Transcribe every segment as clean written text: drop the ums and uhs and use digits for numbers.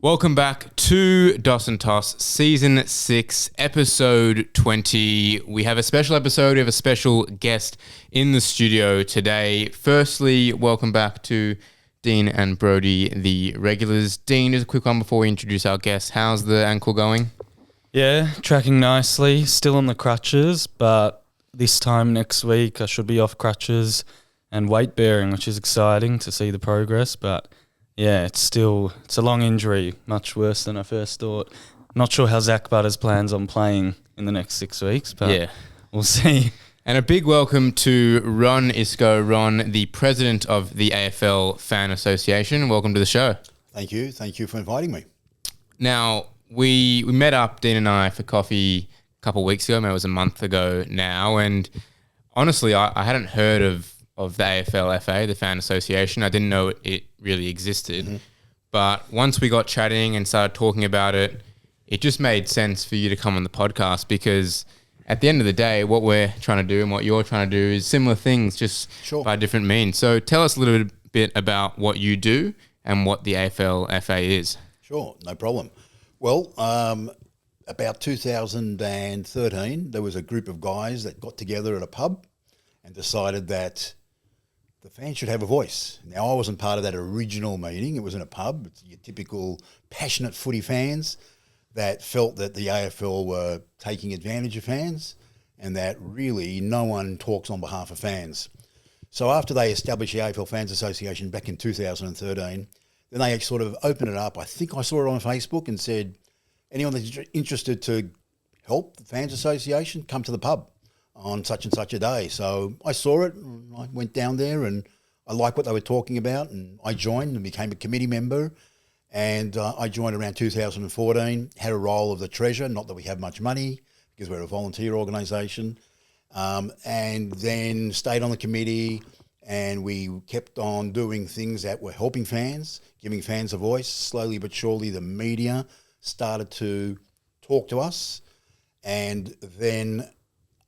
Welcome back to Dos and Toss, Season 6, Episode 20. We have a special episode. We have a special guest in the studio today. Firstly, welcome back to Dean and Brody, the regulars. Dean, just a quick one before we introduce our guest. How's the ankle going? Yeah, tracking nicely. Still on the crutches, but this time next week I should be off crutches and weight bearing, which is exciting to see the progress, but yeah, it's a long injury, much worse than I first thought. Not sure how Zach Butters plans on playing in the next 6 weeks, but yeah, we'll see. And a big welcome to Ron Issko. Ron, the president of the AFL Fan Association. Welcome to the show. Thank you. Thank you for inviting me. Now, we met up, Dean and I, for coffee a couple of weeks ago. Maybe it was a month ago now. And honestly, I hadn't heard of the AFL FA, the Fan Association. I didn't know it really existed. Mm-hmm. But once we got chatting and started talking about it, it just made sense for you to come on the podcast because at the end of the day, what we're trying to do and what you're trying to do is similar things, just by different means. So tell us a little bit about what you do and what the AFL FA is. Sure, no problem. Well, about 2013, there was a group of guys that got together at a pub and decided that the fans should have a voice. Now, I wasn't part of that original meeting. It was in a pub. It's your typical passionate footy fans that felt that the AFL were taking advantage of fans and that really no one talks on behalf of fans. So after they established the AFL Fans Association back in 2013, then they sort of opened it up. I think I saw it on Facebook and said, anyone that's interested to help the Fans Association, come to the pub on such and such a day. So I saw it and I went down there and I liked what they were talking about and I joined and became a committee member. And I joined around 2014, had a role of the treasurer, not that we have much money because we're a volunteer organisation, and then stayed on the committee and we kept on doing things that were helping fans, giving fans a voice. Slowly but surely the media started to talk to us, and then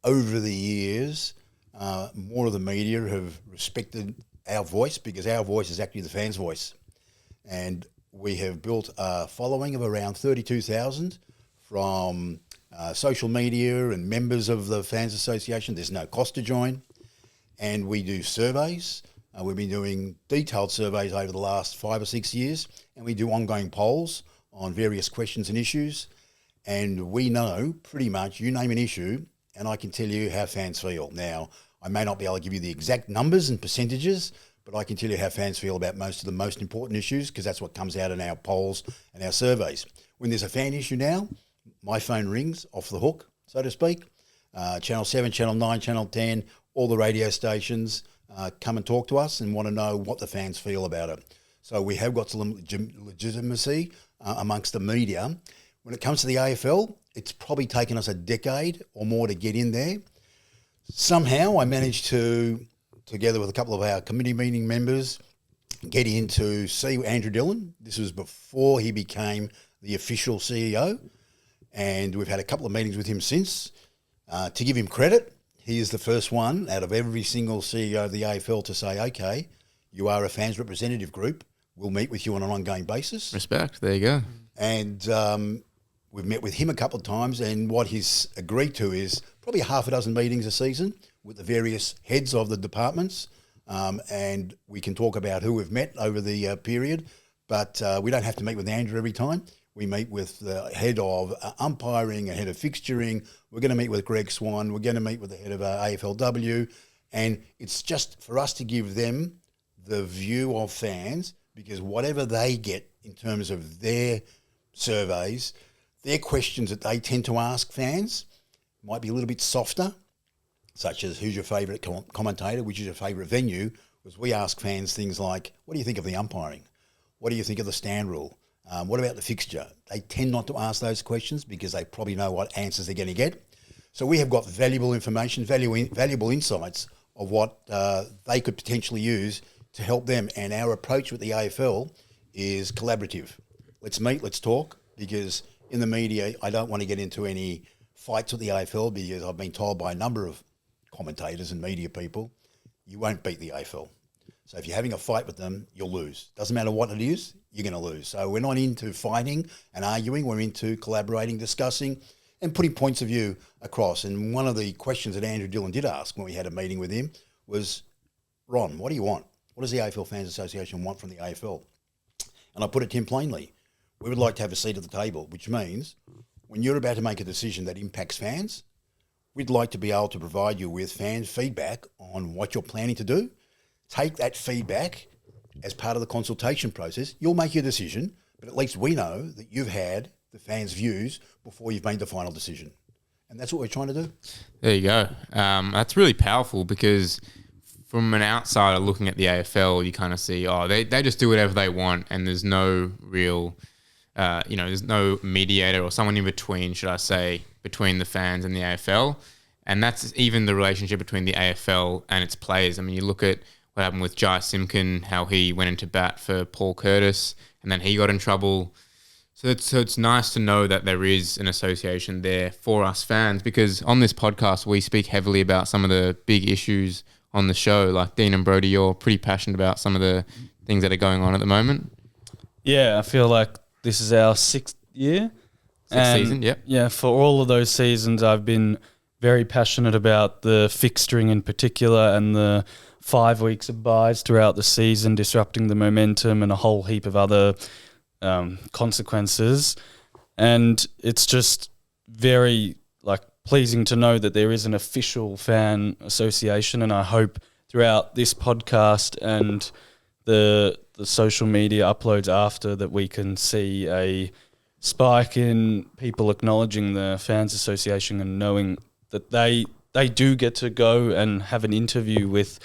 over the years, more of the media have respected our voice because our voice is actually the fans' voice. And we have built a following of around 32,000 from social media and members of the Fans Association. There's no cost to join. And we do surveys. We've been doing detailed surveys over the last 5 or 6 years. And we do ongoing polls on various questions and issues. And we know pretty much, you name an issue, and I can tell you how fans feel. Now, I may not be able to give you the exact numbers and percentages, but I can tell you how fans feel about most of the most important issues because that's what comes out in our polls and our surveys. When there's a fan issue now, my phone rings off the hook, so to speak. Channel 7, Channel 9, Channel 10, all the radio stations come and talk to us and want to know what the fans feel about it. So we have got some legitimacy amongst the media. When it comes to the AFL, it's probably taken us a decade or more to get in there. Somehow I managed to, together with a couple of our committee meeting members, get in to see Andrew Dillon. This was before he became the official CEO, and we've had a couple of meetings with him since. To give him credit, he is the first one out of every single CEO of the AFL to say, okay, you are a fans representative group. We'll meet with you on an ongoing basis. Respect. There you go. And we've met with him a couple of times, and what he's agreed to is probably half a dozen meetings a season with the various heads of the departments, and we can talk about who we've met over the period, but we don't have to meet with Andrew every time. We meet with the head of umpiring, a head of fixturing. We're going to meet with Greg Swan. We're going to meet with the head of AFLW, and it's just for us to give them the view of fans, because whatever they get in terms of their surveys, their questions that they tend to ask fans might be a little bit softer, such as who's your favourite commentator, which is your favourite venue, was we ask fans things like, what do you think of the umpiring? What do you think of the stand rule? What about the fixture? They tend not to ask those questions because they probably know what answers they're going to get. So we have got valuable information, valuable insights of what they could potentially use to help them. And our approach with the AFL is collaborative. Let's meet, let's talk, because in the media, I don't want to get into any fights with the AFL because I've been told by a number of commentators and media people, you won't beat the AFL. So if you're having a fight with them, you'll lose. Doesn't matter what it is, you're going to lose. So we're not into fighting and arguing. We're into collaborating, discussing, and putting points of view across. And one of the questions that Andrew Dillon did ask when we had a meeting with him was, Ron, what do you want? What does the AFL Fans Association want from the AFL? And I put it to him plainly. We would like to have a seat at the table, which means when you're about to make a decision that impacts fans, we'd like to be able to provide you with fan feedback on what you're planning to do. Take that feedback as part of the consultation process. You'll make your decision, but at least we know that you've had the fans' views before you've made the final decision. And that's what we're trying to do. There you go. That's really powerful because from an outsider looking at the AFL, you kind of see, they just do whatever they want and there's no real, there's no mediator or someone in between, should I say, between the fans and the AFL. And that's even the relationship between the AFL and its players. I mean, you look at what happened with Jai Simkin, how he went into bat for Paul Curtis and then he got in trouble. So it's nice to know that there is an association there for us fans, because on this podcast, we speak heavily about some of the big issues on the show. Like Dean and Brody, you're pretty passionate about some of the things that are going on at the moment. Yeah, I feel like this is our 6th year. Sixth season, yep. Yeah, for all of those seasons, I've been very passionate about the fixturing in particular and the 5 weeks of buys throughout the season, disrupting the momentum and a whole heap of other consequences. And it's just very pleasing to know that there is an official fan association, and I hope throughout this podcast and the social media uploads after that we can see a spike in people acknowledging the fans association and knowing that they do get to go and have an interview with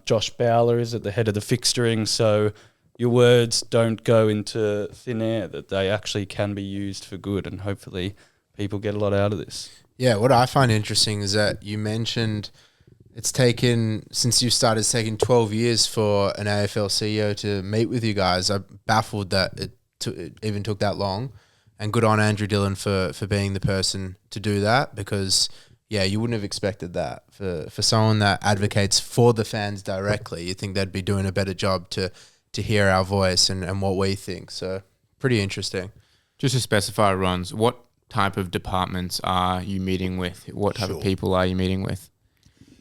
Josh Bowler is at the head of the fixturing, so your words don't go into thin air, that they actually can be used for good, and hopefully people get a lot out of this. Yeah, what I find interesting is that you mentioned it's taken, since you started, it's taken 12 years for an AFL CEO to meet with you guys. I'm baffled that it even took that long, and good on Andrew Dillon for being the person to do that, because you wouldn't have expected that. For someone that advocates for the fans directly, you think they'd be doing a better job to hear our voice and what we think. So pretty interesting. Just to specify, Ron, what type of departments are you meeting with? What type of people are you meeting with?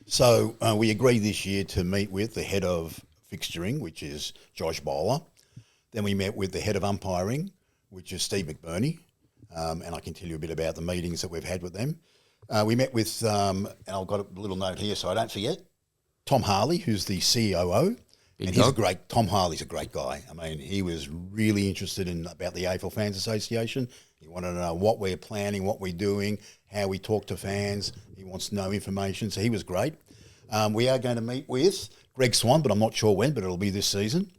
So we agreed this year to meet with the head of fixturing, which is Josh Bowler. Then we met with the head of umpiring, which is Steve McBurney. And I can tell you a bit about the meetings that we've had with them. We met with, and I've got a little note here so I don't forget, Tom Harley, who's the COO. Tom Harley's a great guy. I mean, he was really interested about the AFL Fans Association. He wanted to know what we're planning, what we're doing, how we talk to fans. He wants to know information, so he was great. We are going to meet with Greg Swan, but I'm not sure when, but it'll be this season.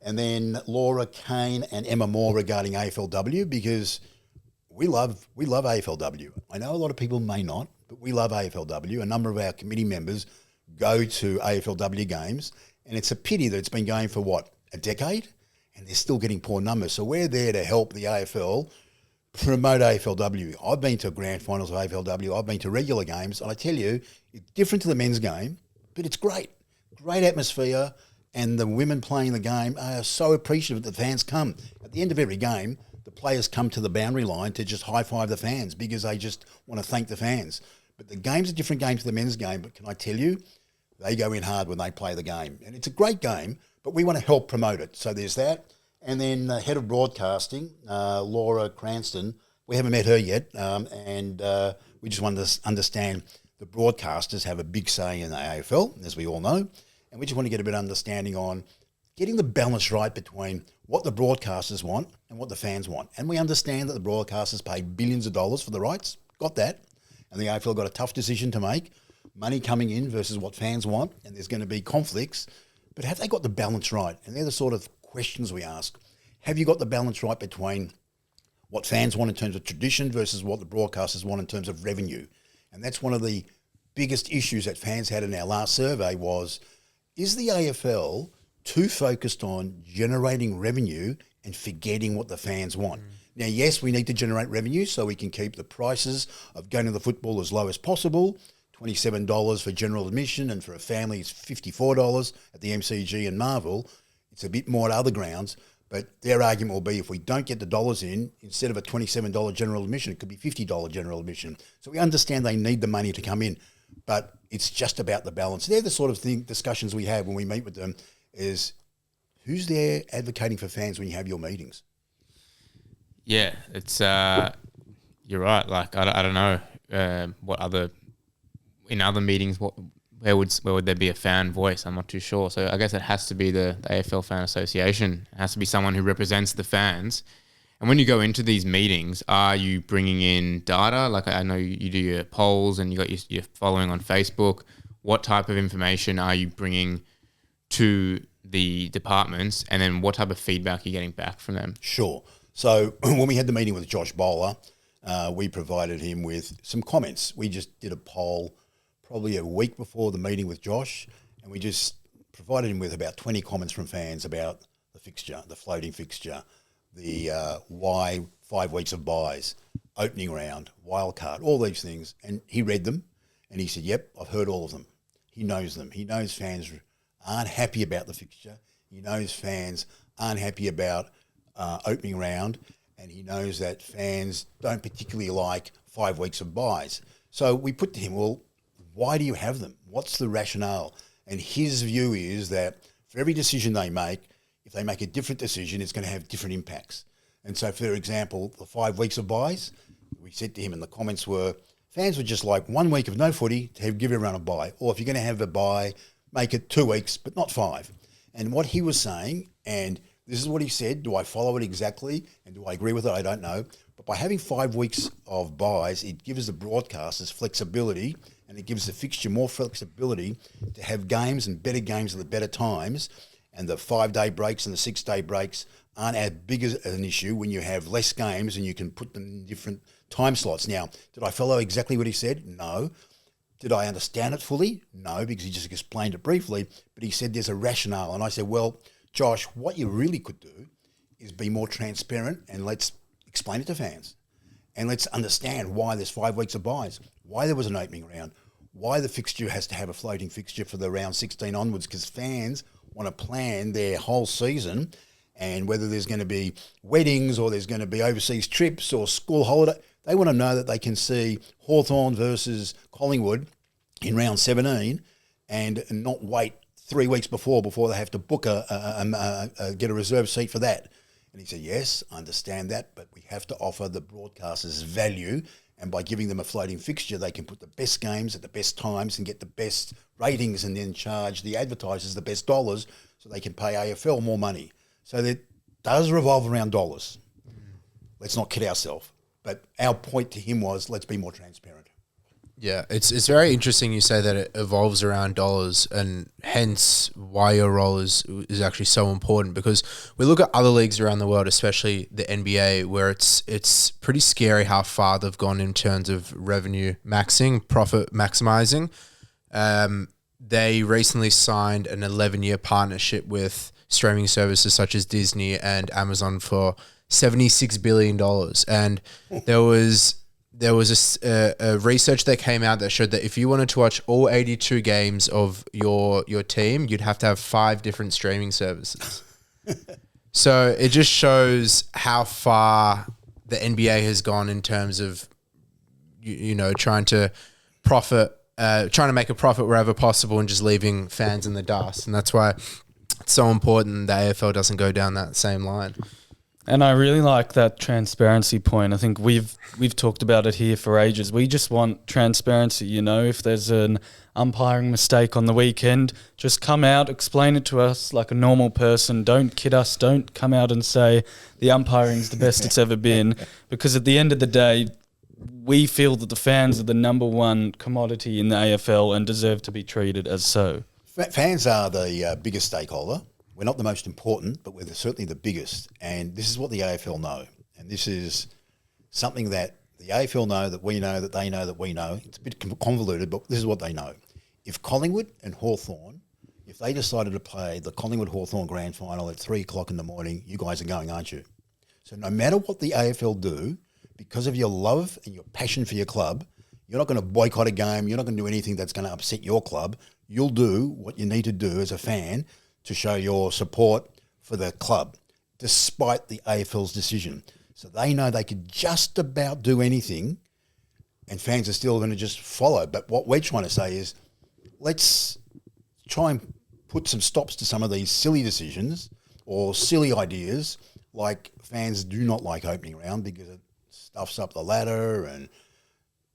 And then Laura Kane and Emma Moore regarding AFLW, because we love AFLW. I know a lot of people may not, but we love AFLW. A number of our committee members go to AFLW games, and it's a pity that it's been going for, a decade? And they're still getting poor numbers. So we're there to help the AFL promote AFLW. I've been to grand finals of AFLW. I've been to regular games. And I tell you, it's different to the men's game, but it's great. Great atmosphere. And the women playing the game are so appreciative that the fans come. At the end of every game, the players come to the boundary line to just high-five the fans because they just want to thank the fans. But the game's a different game to the men's game. But can I tell you, they go in hard when they play the game. And it's a great game, but we want to help promote it. So there's that. And then head of broadcasting, Laura Cranston, we haven't met her yet, and we just want to understand the broadcasters have a big say in the AFL, as we all know, and we just want to get a bit of understanding on getting the balance right between what the broadcasters want and what the fans want. And we understand that the broadcasters pay billions of dollars for the rights, got that, and the AFL got a tough decision to make, money coming in versus what fans want, and there's going to be conflicts, but have they got the balance right? And they're the sort of questions we ask. Have you got the balance right between what fans want in terms of tradition versus what the broadcasters want in terms of revenue? And that's one of the biggest issues that fans had in our last survey was, is the AFL too focused on generating revenue and forgetting what the fans want? Now, yes, we need to generate revenue so we can keep the prices of going to the football as low as possible. $27 for general admission, and for a family it's $54 at the MCG and Marvel. It's a bit more at other grounds, But their argument will be if we don't get the dollars in, instead of a $27 general admission, it could be $50 general admission. So we understand they need the money to come in, but it's just about the balance. They're the sort of discussions we have when we meet with them is who's there advocating for fans when you have your meetings? Yeah, it's you're right. Like I don't know what other in other meetings where would there be a fan voice? I'm not too sure. So I guess it has to be the AFL Fan Association. It has to be someone who represents the fans. And when you go into these meetings, are you bringing in data? Like I know you do your polls and you got your following on Facebook. What type of information are you bringing to the departments? And then what type of feedback are you getting back from them? Sure. So when we had the meeting with Josh Bowler, we provided him with some comments. We just did a poll probably a week before the meeting with Josh, and we just provided him with about 20 comments from fans about the fixture, the floating fixture, the why 5 weeks of buys, opening round, wild card, all these things. And he read them, and he said, yep, I've heard all of them. He knows them. He knows fans aren't happy about the fixture. He knows fans aren't happy about opening round, and he knows that fans don't particularly like 5 weeks of buys. So we put to him, well, why do you have them? What's the rationale? And his view is that for every decision they make, if they make a different decision, it's going to have different impacts. And so, for example, the 5 weeks of buys, we said to him, and the comments were, fans would just like 1 week of no footy to give everyone a buy. Or if you're going to have a buy, make it 2 weeks, but not 5. And what he was saying, and this is what he said, do I follow it exactly and do I agree with it? I don't know. But by having 5 weeks of buys, it gives the broadcasters flexibility and it gives the fixture more flexibility to have games and better games at the better times. And the 5-day breaks and the 6-day breaks aren't as big as an issue when you have less games and you can put them in different time slots. Now, did I follow exactly what he said? No. Did I understand it fully? No, because he just explained it briefly. But he said there's a rationale. And I said, well, Josh, what you really could do is be more transparent and let's explain it to fans. And let's understand why there's 5 weeks of buys, why there was an opening round, why the fixture has to have a floating fixture for the round 16 onwards, because fans want to plan their whole season, and whether there's going to be weddings or there's going to be overseas trips or school holiday, they want to know that they can see Hawthorn versus Collingwood in round 17 and not wait 3 weeks before they have to book get a reserve seat for that. And he said, yes, I understand that, but we have to offer the broadcasters value, and by giving them a floating fixture, they can put the best games at the best times and get the best ratings and then charge the advertisers the best dollars so they can pay AFL more money. So that does revolve around dollars. Let's not kid ourselves. But our point to him was, let's be more transparent. Yeah, it's very interesting you say that it evolves around dollars, and hence why your role is actually so important, because we look at other leagues around the world, especially the NBA, where it's pretty scary how far they've gone in terms of revenue maxing, profit maximizing. They recently signed an 11-year partnership with streaming services such as Disney and Amazon for $76 billion. And there was a research that came out that showed that if you wanted to watch all 82 games of your team, you'd have to have 5 different streaming services. So it just shows how far the NBA has gone in terms of, trying to make a profit wherever possible and just leaving fans in the dust. And that's why it's so important the AFL doesn't go down that same line. And I really like that transparency point. I think we've talked about it here for ages. We just want transparency. If there's an umpiring mistake on the weekend, just come out, explain it to us like a normal person. Don't kid us. Don't come out and say the umpiring's the best it's ever been. Because at the end of the day, we feel that the fans are the number one commodity in the AFL and deserve to be treated as so. Fans are the biggest stakeholder. We're not the most important, but we're certainly the biggest. And this is what the AFL know. And this is something that the AFL know, that we know, that they know, that we know. It's a bit convoluted, but this is what they know. If Collingwood and Hawthorn, if they decided to play the Collingwood-Hawthorn grand final at 3 o'clock in the morning, you guys are going, aren't you? So no matter what the AFL do, because of your love and your passion for your club, you're not going to boycott a game. You're not going to do anything that's going to upset your club. You'll do what you need to do as a fan to show your support for the club. despite the AFL's decision. So they know they could just about do anything and fans are still going to just follow. But what we're trying to say is let's try and put some stops to some of these silly decisions or silly ideas, like fans do not like opening round because it stuffs up the ladder and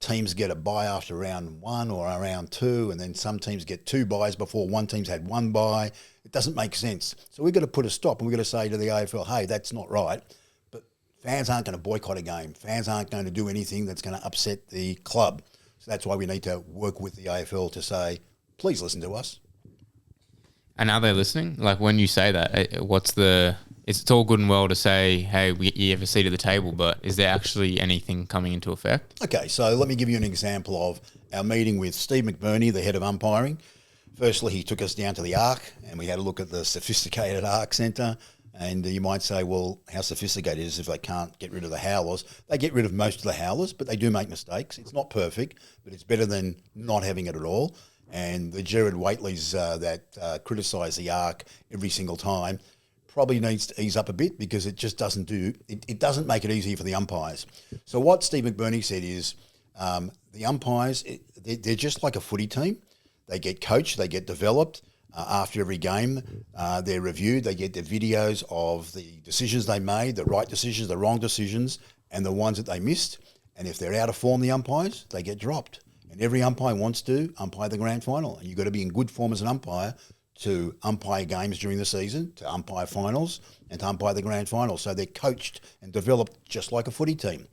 teams get a bye after round 1 or round 2, and then some teams get 2 byes before one team's had 1 bye. It doesn't make sense. So we've got to put a stop and we've got to say to the AFL, hey, that's not right. But fans aren't going to boycott a game. Fans aren't going to do anything that's going to upset the club. So that's why we need to work with the AFL to say, please listen to us. And are they listening? Like when you say that, it's all good and well to say, hey, you have a seat at the table, but is there actually anything coming into effect? Okay, so let me give you an example of our meeting with Steve McBurney, the head of umpiring. Firstly, he took us down to the Arc and we had a look at the sophisticated Arc Centre. And you might say, well, how sophisticated is it if they can't get rid of the howlers? They get rid of most of the howlers, but they do make mistakes. It's not perfect, but it's better than not having it at all. And the Gerard Whateleys that criticise the Arc every single time probably needs to ease up a bit because it just doesn't it doesn't make it easy for the umpires. So what Steve McBurney said is the umpires, they're just like a footy team. They get coached, they get developed. After every game, they're reviewed. They get their videos of the decisions they made, the right decisions, the wrong decisions, and the ones that they missed. And if they're out of form, the umpires, they get dropped. And every umpire wants to umpire the grand final. And you've got to be in good form as an umpire to umpire games during the season, to umpire finals, and to umpire the grand final. So they're coached and developed just like a footy team.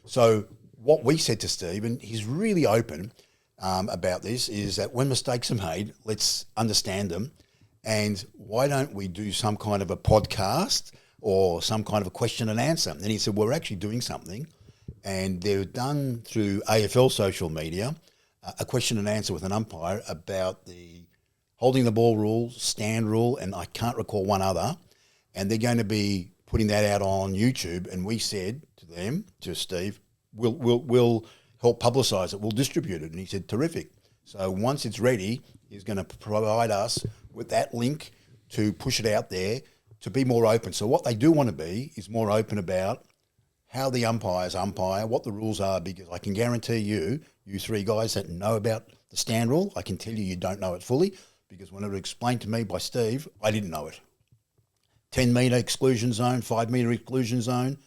So what we said to Steve, and he's really open about this, is that when mistakes are made, let's understand them. And why don't we do some kind of a podcast or some kind of a question and answer? And he said, we're actually doing something. And they've done through AFL social media a question and answer with an umpire about the holding the ball rule, stand rule, and I can't recall one other. And they're going to be putting that out on YouTube. And we said to them, to Steve, we'll help publicise it, we'll distribute it. And he said, terrific. So once it's ready, he's going to provide us with that link to push it out there to be more open. So what they do want to be is more open about how the umpires umpire, what the rules are, because I can guarantee you three guys that know about the stand rule, I can tell you don't know it fully, because when it was explained to me by Steve, I didn't know it. 10 metre exclusion zone, 5 metre exclusion zone.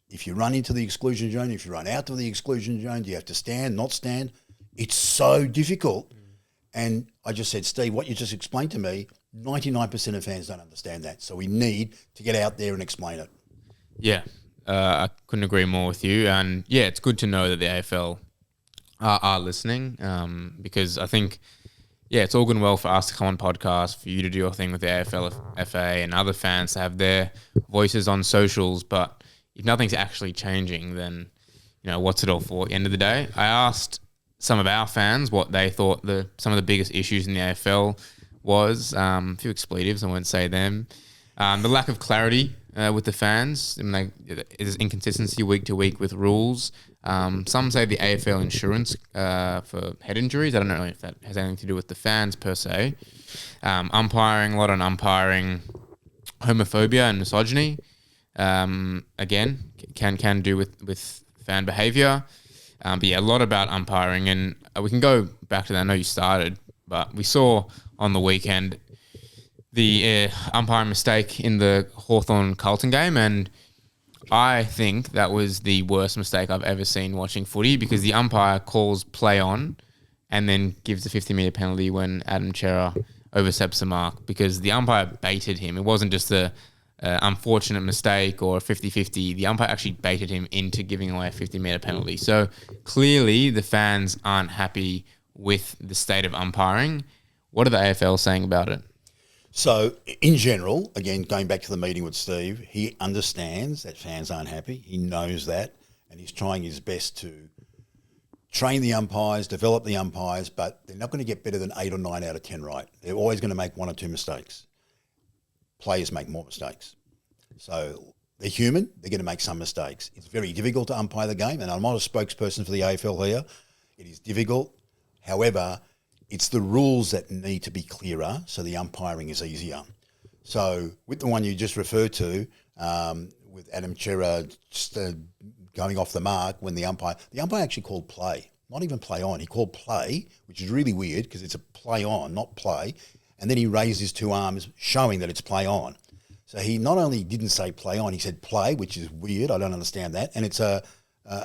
If you run into the exclusion zone, if you run out of the exclusion zone, do you have to stand, not stand? It's so difficult. And I just said, Steve, what you just explained to me, 99% of fans don't understand that. So we need to get out there and explain it. Yeah. I couldn't agree more with you. And yeah, it's good to know that the AFL are listening because I think, yeah, it's all good and well for us to come on podcast, for you to do your thing with the AFL FA and other fans to have their voices on socials. But if nothing's actually changing, then, you know, what's it all for at the end of the day? I asked some of our fans what they thought some of the biggest issues in the AFL was. A few expletives, I won't say them. The lack of clarity with the fans. There's inconsistency week to week with rules. Some say the AFL insurance for head injuries. I don't know if that has anything to do with the fans per se. Umpiring, a lot on umpiring, homophobia and misogyny. Again, can do with fan behaviour. But yeah, a lot about umpiring. And we can go back to that. I know you started, but we saw on the weekend the umpiring mistake in the Hawthorn-Carlton game, and I think that was the worst mistake I've ever seen watching footy, because the umpire calls play on and then gives a 50-metre penalty when Adam Chera oversteps the mark, because the umpire baited him. It wasn't just a unfortunate mistake or a 50-50. The umpire actually baited him into giving away a 50-metre penalty. So clearly the fans aren't happy with the state of umpiring. What are the AFL saying about it? So, in general, again, going back to the meeting with Steve, he understands that fans aren't happy. He knows that, and he's trying his best to train the umpires, develop the umpires, but they're not going to get better than 8 or 9 out of 10 right. They're always going to make 1 or 2 mistakes. Players make more mistakes. So, they're human. They're going to make some mistakes. It's very difficult to umpire the game, and I'm not a spokesperson for the AFL here. It is difficult. However, it's the rules that need to be clearer so the umpiring is easier. So with the one you just referred to, with Adam Chera just, going off the mark when the umpire actually called play, not even play on. He called play, which is really weird because it's a play on, not play. And then he raised his two arms, showing that it's play on. So he not only didn't say play on, he said play, which is weird. I don't understand that. And it's a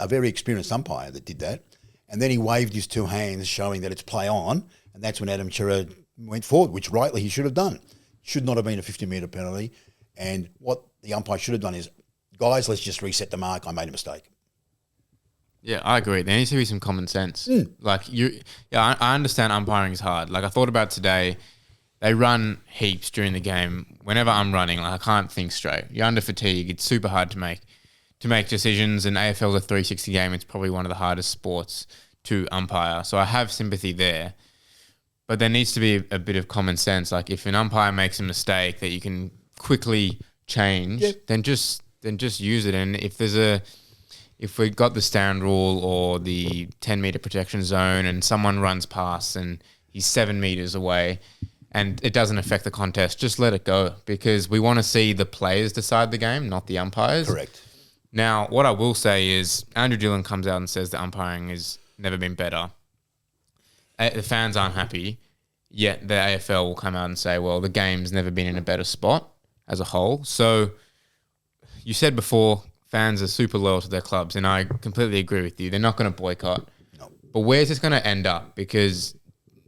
very experienced umpire that did that. And then he waved his two hands, showing that it's play on. And that's when Adam Chera went forward, which rightly he should have done. Should not have been a 50-metre penalty. And what the umpire should have done is, guys, let's just reset the mark. I made a mistake. Yeah, I agree. There needs to be some common sense. I understand umpiring is hard. Like, I thought about today, they run heaps during the game. Whenever I'm running, like, I can't think straight. You're under fatigue. It's super hard to make decisions. And AFL's a 360 game. It's probably one of the hardest sports to umpire. So I have sympathy there. But there needs to be a bit of common sense. Like, if an umpire makes a mistake that you can quickly change, then just use it. And if we got the stand rule or the 10-metre protection zone and someone runs past and he's 7 metres away and it doesn't affect the contest, just let it go, because we want to see the players decide the game, not the umpires. Correct. Now, what I will say is Andrew Dillon comes out and says the umpiring has never been better. The fans aren't happy, yet the AFL will come out and say, well, the game's never been in a better spot as a whole. So you said before, fans are super loyal to their clubs, and I completely agree with you. They're not going to boycott. No. But where's this going to end up? Because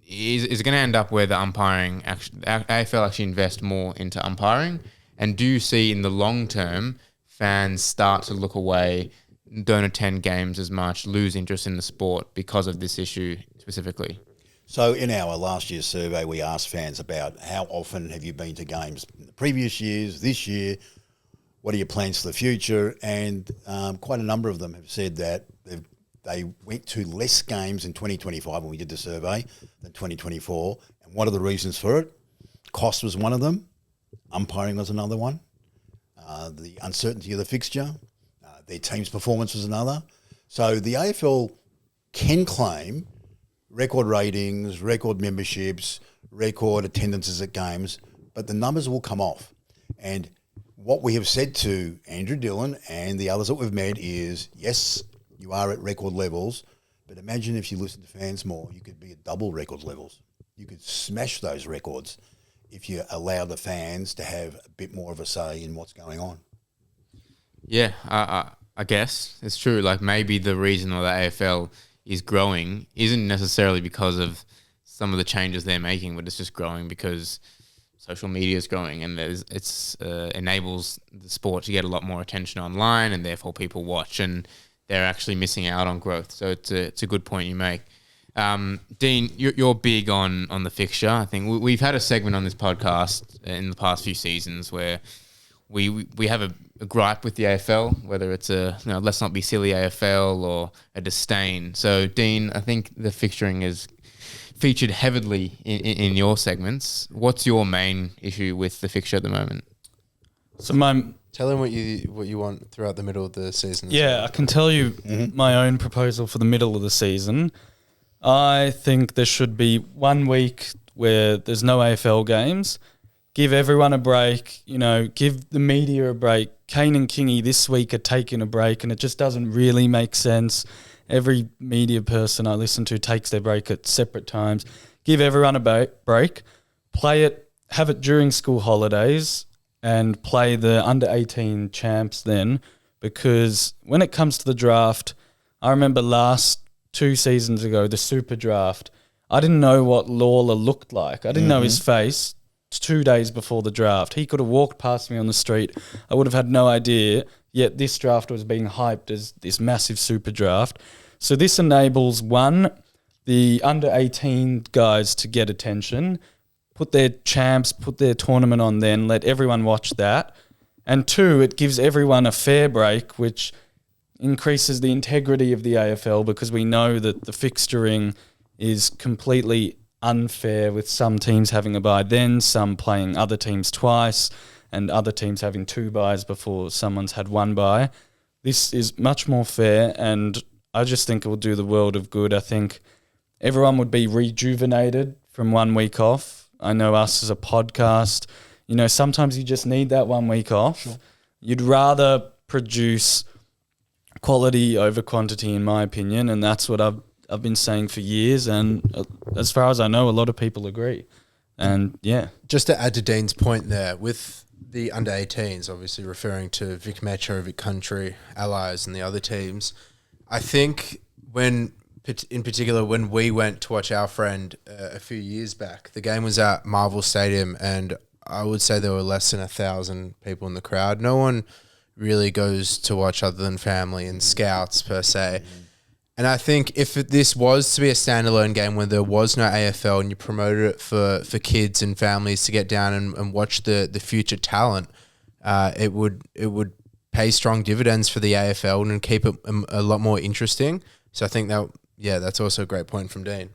is it going to end up where the umpiring, AFL actually invest more into umpiring? And do you see in the long term, fans start to look away, don't attend games as much, lose interest in the sport because of this issue specifically? So in our last year's survey, we asked fans about how often have you been to games in the previous years, this year, what are your plans for the future? And quite a number of them have said that they went to less games in 2025 when we did the survey than 2024. And what are the reasons for it? Cost was one of them. Umpiring was another one. The uncertainty of the fixture. Their team's performance was another. So the AFL can claim record ratings, record memberships, record attendances at games, but the numbers will come off. And what we have said to Andrew Dillon and the others that we've met is, yes, you are at record levels, but imagine if you listen to fans more, you could be at double record levels. You could smash those records if you allow the fans to have a bit more of a say in what's going on. Yeah, I guess it's true. Like, maybe the reason why the AFL is growing isn't necessarily because of some of the changes they're making, but it's just growing because social media is growing, and it's enables the sport to get a lot more attention online, and therefore people watch, and they're actually missing out on growth. So it's a good point you make. Dean, you're big on the fixture. I think we've had a segment on this podcast in the past few seasons where we have a gripe with the AFL, whether it's let's not be silly AFL or a disdain. So Dean, I think the fixturing is featured heavily in your segments. What's your main issue with the fixture at the moment? So Tell him what you want throughout the middle of the season. I can tell you my own proposal for the middle of the season. I think there should be 1 week where there's no AFL games. Give everyone a break, give the media a break. Kane and Kingy this week are taking a break, and it just doesn't really make sense. Every media person I listen to takes their break at separate times. Give everyone a break. Play it, have it during school holidays, and play the under-18 champs then, because when it comes to the draft, I remember last 2 seasons ago, the Super Draft, I didn't know what Lawler looked like. I didn't know his face 2 days before the draft. He could have walked past me on the street. I would have had no idea, yet this draft was being hyped as this massive Super Draft. So this enables, 1, the under-18 guys to get attention, put their champs, put their tournament on then, let everyone watch that. And 2, it gives everyone a fair break, which increases the integrity of the AFL, because we know that the fixturing is completely unfair, with some teams having a bye then, some playing other teams twice, and other teams having 2 byes before someone's had 1 bye. This is much more fair, and I just think it will do the world of good. I think everyone would be rejuvenated from 1 week off. I know us as a podcast, sometimes you just need that 1 week off. Sure. You'd rather produce quality over quantity, in my opinion, and that's what I've been saying for years. And as far as I know, a lot of people agree. And yeah, just to add to Dean's point there, with the under 18s, obviously referring to Vic Metro, Vic Country, Allies, and the other teams, I think in particular, when we went to watch our friend a few years back, the game was at Marvel Stadium, and I would say there were less than 1,000 people in the crowd. No one really goes to watch other than family and scouts per se. And I think if this was to be a standalone game where there was no AFL and you promoted it for kids and families to get down and watch the future talent, it would pay strong dividends for the AFL and keep it a lot more interesting. So I think that's also a great point from Dean.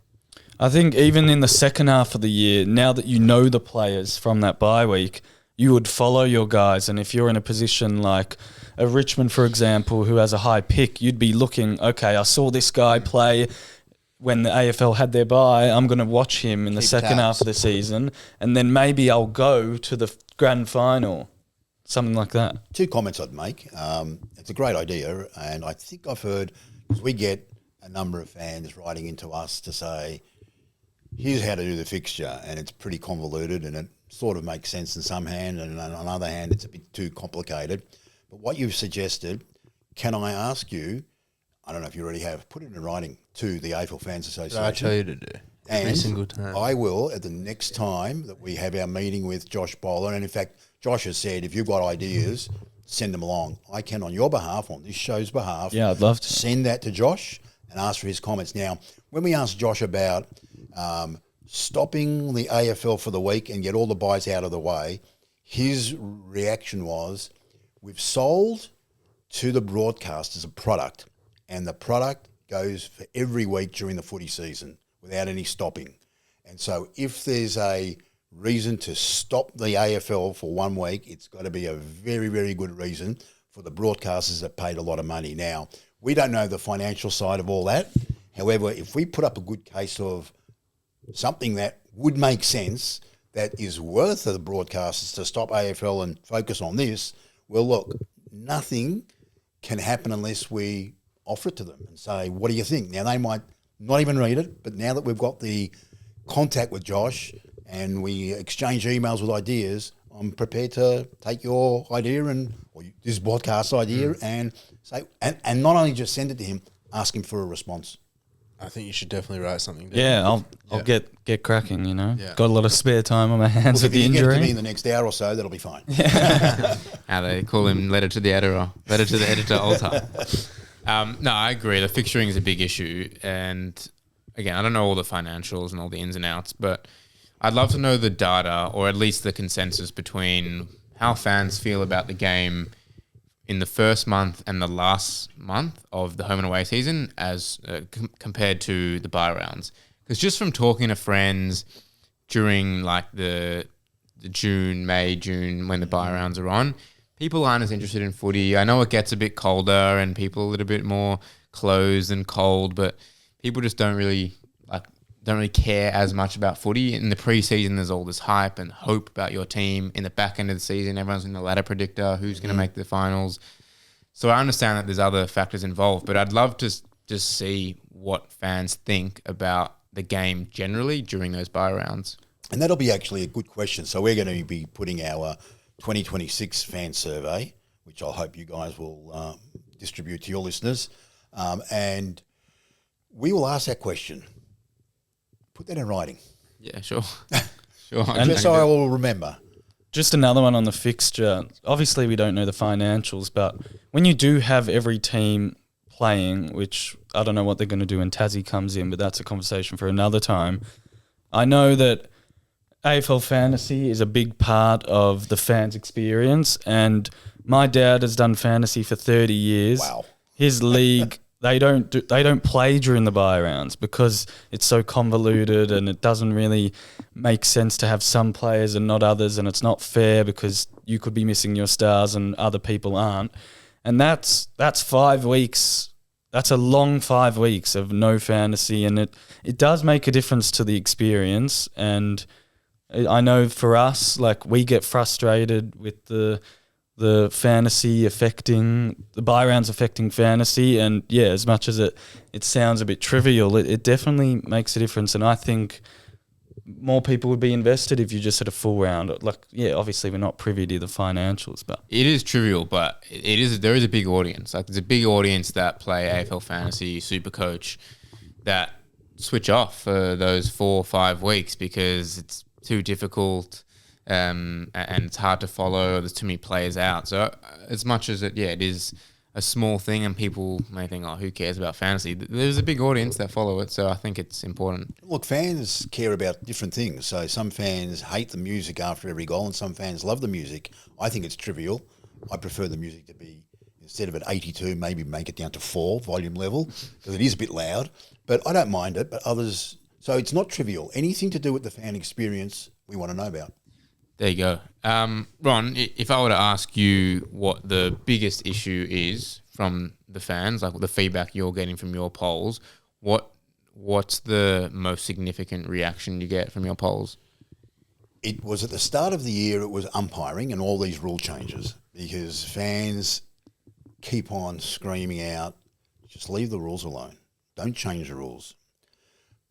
I think even in the second half of the year, now that you know the players from that bye week, you would follow your guys. And if you're in a position like a Richmond, for example, who has a high pick, you'd be looking, okay, I saw this guy play when the AFL had their bye. I'm going to watch him in the second half of the season, and then maybe I'll go to the grand final, something like that. 2 comments I'd make. It's a great idea, and I think I've heard, because we get a number of fans writing into us to say, here's how to do the fixture, and it's pretty convoluted, and it sort of makes sense in some hand, and on the other hand, it's a bit too complicated. But what you've suggested, can I ask you, I don't know if you already have, put it in writing to the AFL Fans Association. I tell you to do every single time. I will, at the next time that we have our meeting with Josh Bowler, and in fact, Josh has said, if you've got ideas, send them along. I can, on your behalf, on this show's behalf, I'd love to send that to Josh and ask for his comments. Now, when we asked Josh about stopping the AFL for the week and get all the buys out of the way, his reaction was, we've sold to the broadcasters a product, and the product goes for every week during the footy season without any stopping. And so if there's a reason to stop the AFL for 1 week, it's got to be a very, very good reason for the broadcasters that paid a lot of money. Now, we don't know the financial side of all that. However, if we put up a good case of something that would make sense, that is worth the broadcasters to stop AFL and focus on this, well, look, nothing can happen unless we offer it to them and say, what do you think? Now, they might not even read it, but now that we've got the contact with Josh and we exchange emails with ideas, I'm prepared to take your idea or this broadcast idea and say, and not only just send it to him, ask him for a response. I think you should definitely write something down. Yeah, I'll get cracking, you know. Yeah. Got a lot of spare time on my hands with the injury. If you get it to me in the next hour or so, that'll be fine. How they call him letter to the editor all the time. No, I agree. The fixturing is a big issue. And again, I don't know all the financials and all the ins and outs, but I'd love to know the data, or at least the consensus between how fans feel about the game in the first month and the last month of the home and away season as compared to the bye rounds. Because just from talking to friends during like the May, June, when the bye rounds are on, people aren't as interested in footy. I know it gets a bit colder and people are a little bit more closed and cold, but people just don't really care as much about footy. In the pre-season, there's all this hype and hope about your team. In the back end of the season, everyone's in the ladder predictor, who's going to make the finals. So I understand that there's other factors involved, but I'd love to just see what fans think about the game generally during those bye rounds. And that'll be actually a good question. So we're going to be putting our 2026 fan survey, which I hope you guys will distribute to your listeners. And we will ask that question. Put that in writing. Yeah, sure. Sure. And just so I will remember. Just another one on the fixture. Obviously, we don't know the financials, but when you do have every team playing, which I don't know what they're going to do when Tassie comes in, but that's a conversation for another time. I know that AFL fantasy is a big part of the fans' experience, and my dad has done fantasy for 30 years. Wow. His league... They don't play during the bye rounds because it's so convoluted and it doesn't really make sense to have some players and not others, and it's not fair because you could be missing your stars and other people aren't. And that's 5 weeks. That's a long 5 weeks of no fantasy, and it does make a difference to the experience. And I know for us, like, we get frustrated with the the buy rounds affecting fantasy. And yeah, as much as it sounds a bit trivial, it definitely makes a difference. And I think more people would be invested if you just had a full round. Like, yeah, obviously we're not privy to the financials, but it is trivial, but there is a big audience. Like, there's a big audience that play AFL Fantasy, Supercoach, that switch off for those 4 or 5 weeks because it's too difficult, and it's hard to follow. There's too many players out. So as much as it is a small thing, and people may think, oh, who cares about fantasy? There's a big audience that follow it, so I think it's important. Look, fans care about different things. So some fans hate the music after every goal, and some fans love the music. I think it's trivial. I prefer the music to be, instead of at 82, maybe make it down to 4 volume level, because it is a bit loud. But I don't mind it, but others... So it's not trivial. Anything to do with the fan experience, we want to know about. There you go. Ron, if I were to ask you what the biggest issue is from the fans, like the feedback you're getting from your polls, what's the most significant reaction you get from your polls? It was at the start of the year, it was umpiring and all these rule changes, because fans keep on screaming out, just leave the rules alone. Don't change the rules.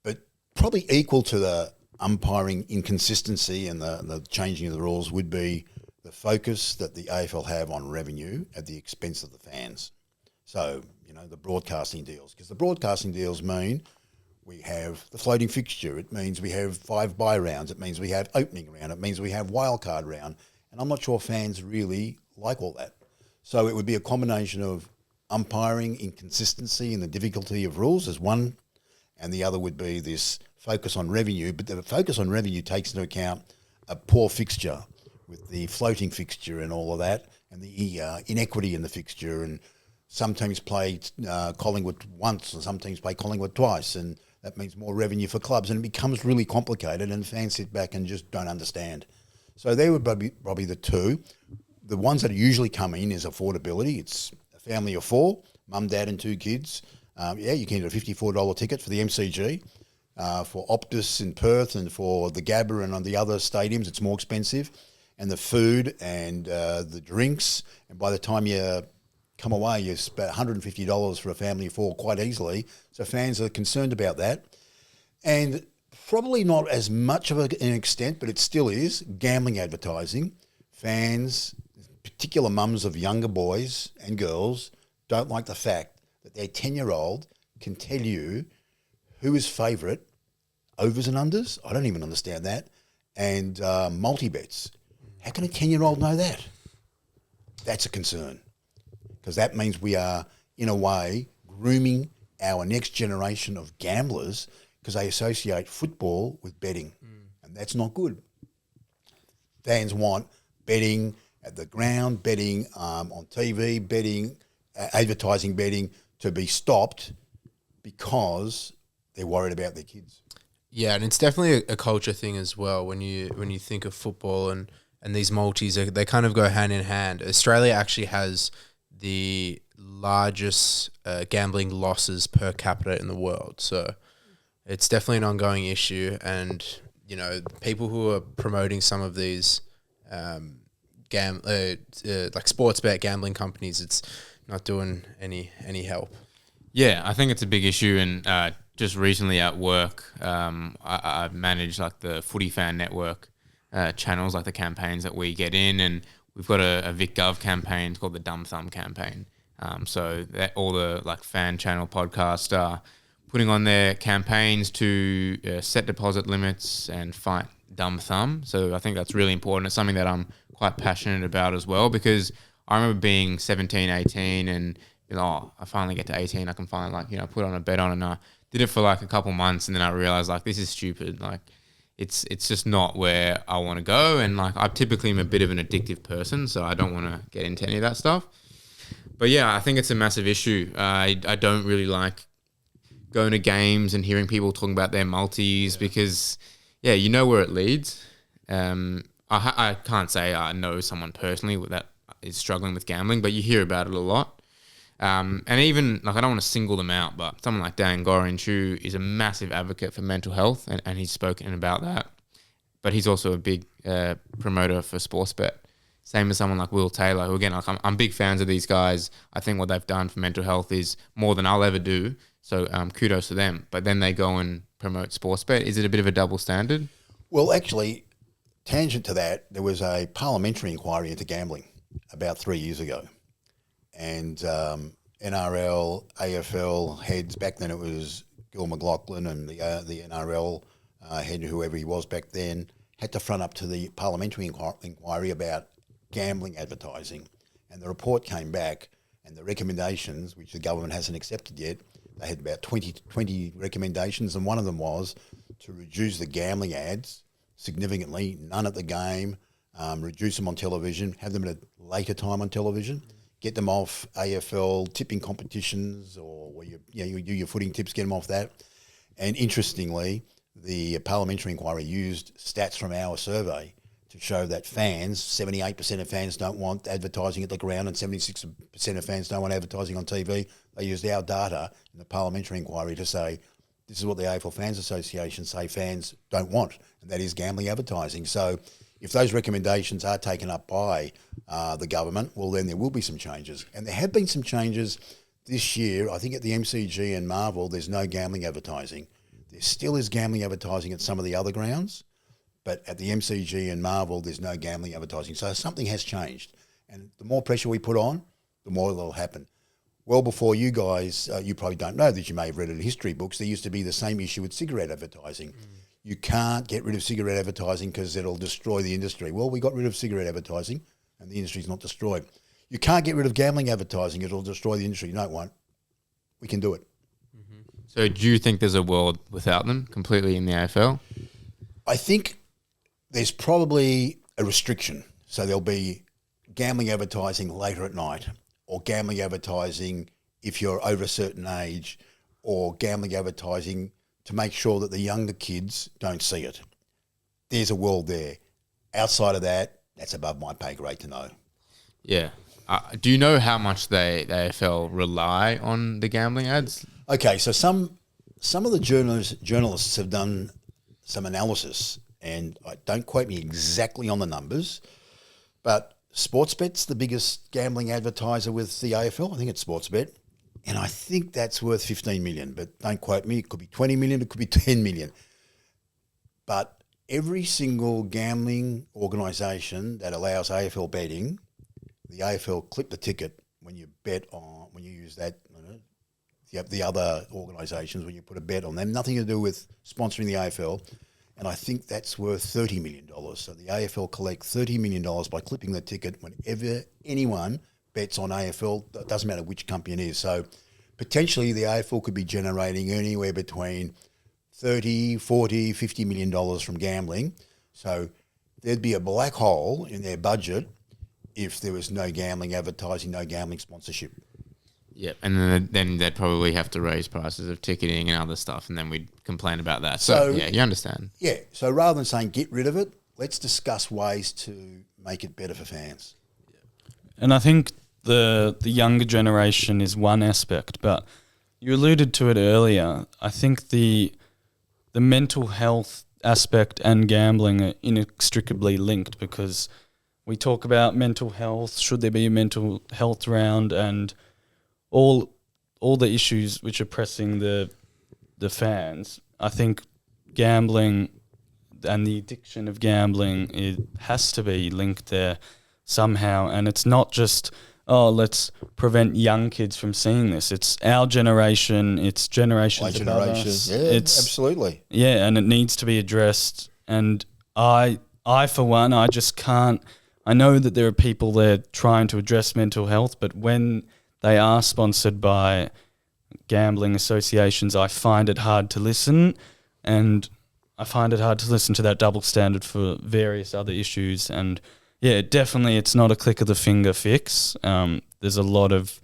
But probably equal to the umpiring inconsistency and the changing of the rules would be the focus that the AFL have on revenue at the expense of the fans. So, the broadcasting deals, because the broadcasting deals mean we have the floating fixture. It means we have 5 buy rounds. It means we have opening round. It means we have wildcard round. And I'm not sure fans really like all that. So it would be a combination of umpiring inconsistency and the difficulty of rules as one, and the other would be this focus on revenue. But the focus on revenue takes into account a poor fixture with the floating fixture and all of that, and the inequity in the fixture. And some teams play Collingwood once, and some teams play Collingwood twice, and that means more revenue for clubs, and it becomes really complicated, and fans sit back and just don't understand. So they would probably the two. The ones that usually come in is affordability. It's a family of 4, mum, dad and 2 kids. You can get a $54 ticket for the MCG. For Optus in Perth and for the Gabba and on the other stadiums, it's more expensive. And the food and the drinks, and by the time you come away, you spend $150 for a family of 4 quite easily. So fans are concerned about that. And probably not as much of an extent, but it still is, gambling advertising. Fans, particular mums of younger boys and girls, don't like the fact that their 10-year-old can tell you who is favourite, overs and unders, I don't even understand that, and multi-bets. How can a 10-year-old know that? That's a concern, because that means we are, in a way, grooming our next generation of gamblers, because they associate football with betting, and that's not good. Fans want betting at the ground, betting on TV, betting, advertising betting to be stopped because they're worried about their kids. Yeah, and it's definitely a culture thing as well. When you think of football and these multis, they kind of go hand in hand. Australia actually has the largest gambling losses per capita in the world, so it's definitely an ongoing issue. And people who are promoting some of these like sports bet gambling companies, it's not doing any help. Yeah, I think it's a big issue, and just recently at work, I manage like the Footy Fan Network channels, like the campaigns that we get in, and we've got a VicGov campaign called the Dumb Thumb campaign. So that all the like fan channel podcasts are putting on their campaigns to set deposit limits and fight dumb thumb. So I think that's really important. It's something that I'm quite passionate about as well, because I remember being 17, 18 and I finally get to 18, I can finally put on a bet on, and I did it for like a couple months, and then I realized like this is stupid. Like it's just not where I want to go, and like I typically am a bit of an addictive person, so I don't want to get into any of that stuff. But yeah, I think it's a massive issue. I don't really like going to games and hearing people talking about their multis because where it leads. I can't say I know someone personally that is struggling with gambling, but you hear about it a lot. And even, like, I don't want to single them out, but someone like Dan Gorringe, who is a massive advocate for mental health, and he's spoken about that. But he's also a big promoter for Sportsbet. Same as someone like Will Taylor, who again, like I'm big fans of these guys. I think what they've done for mental health is more than I'll ever do. So kudos to them. But then they go and promote Sportsbet. Is it a bit of a double standard? Well, actually, tangent to that, there was a parliamentary inquiry into gambling about 3 years ago. And NRL, AFL heads, back then it was Gil McLaughlin and the NRL head, whoever he was back then, had to front up to the parliamentary inquiry about gambling advertising. And the report came back, and the recommendations, which the government hasn't accepted yet, they had about 20 recommendations, and one of them was to reduce the gambling ads significantly, none at the game, reduce them on television, have them at a later time on television, get them off AFL tipping competitions, or where you do your footing tips, get them off that. And interestingly, the parliamentary inquiry used stats from our survey to show that fans, 78% of fans don't want advertising at the ground and 76% of fans don't want advertising on TV. They used our data in the parliamentary inquiry to say, this is what the AFL Fans Association say fans don't want, and that is gambling advertising. So if those recommendations are taken up by the government, well, then there will be some changes. And there have been some changes this year. I think at the MCG and Marvel, there's no gambling advertising. There still is gambling advertising at some of the other grounds, but at the MCG and Marvel, there's no gambling advertising. So something has changed. And the more pressure we put on, the more it'll happen. Well before you guys, you probably don't know this, you may have read it in history books, there used to be the same issue with cigarette advertising. You can't get rid of cigarette advertising because it'll destroy the industry. Well, we got rid of cigarette advertising and the industry's not destroyed. You can't get rid of gambling advertising, it'll destroy the industry. No, it won't. We can do it. So do you think there's a world without them completely in the AFL? I think there's probably a restriction. So there'll be gambling advertising later at night, or gambling advertising if you're over a certain age, or gambling advertising to make sure that the younger kids don't see it. There's a world there. Outside of that, that's above my pay grade to know. Yeah. Do you know how much the AFL rely on the gambling ads? Okay, so some of the journalists have done some analysis, and don't quote me exactly on the numbers, but Sportsbet's the biggest gambling advertiser with the AFL. I think it's Sportsbet. And I think that's worth 15 million, but don't quote me. It could be 20 million, it could be 10 million. But every single gambling organisation that allows AFL betting, the AFL clip the ticket when you bet on, when you use that, the other organisations, when you put a bet on them, nothing to do with sponsoring the AFL. And I think that's worth $30 million. So the AFL collect $30 million by clipping the ticket whenever anyone bets on AFL. It doesn't matter which company it is. So potentially the AFL could be generating anywhere between 30, 40, $50 million from gambling. So there'd be a black hole in their budget if there was no gambling advertising, no gambling sponsorship. Yeah, and then they'd probably have to raise prices of ticketing and other stuff, and then we'd complain about that. So yeah, you understand. Yeah, so rather than saying get rid of it, let's discuss ways to make it better for fans. And I think the younger generation is one aspect, but you alluded to it earlier. I think the mental health aspect and gambling are inextricably linked, because we talk about mental health, should there be a mental health round, and all the issues which are pressing the fans. I think gambling and the addiction of gambling, it has to be linked there somehow. And it's not just, let's prevent young kids from seeing this. It's our generation, it's generations above us. Yeah, it's, absolutely. Yeah, and it needs to be addressed. And I for one, I just can't. I know that there are people there trying to address mental health, but when they are sponsored by gambling associations, I find it hard to listen, and I find it hard to listen to that double standard for various other issues. And yeah, definitely it's not a click of the finger fix. There's a lot of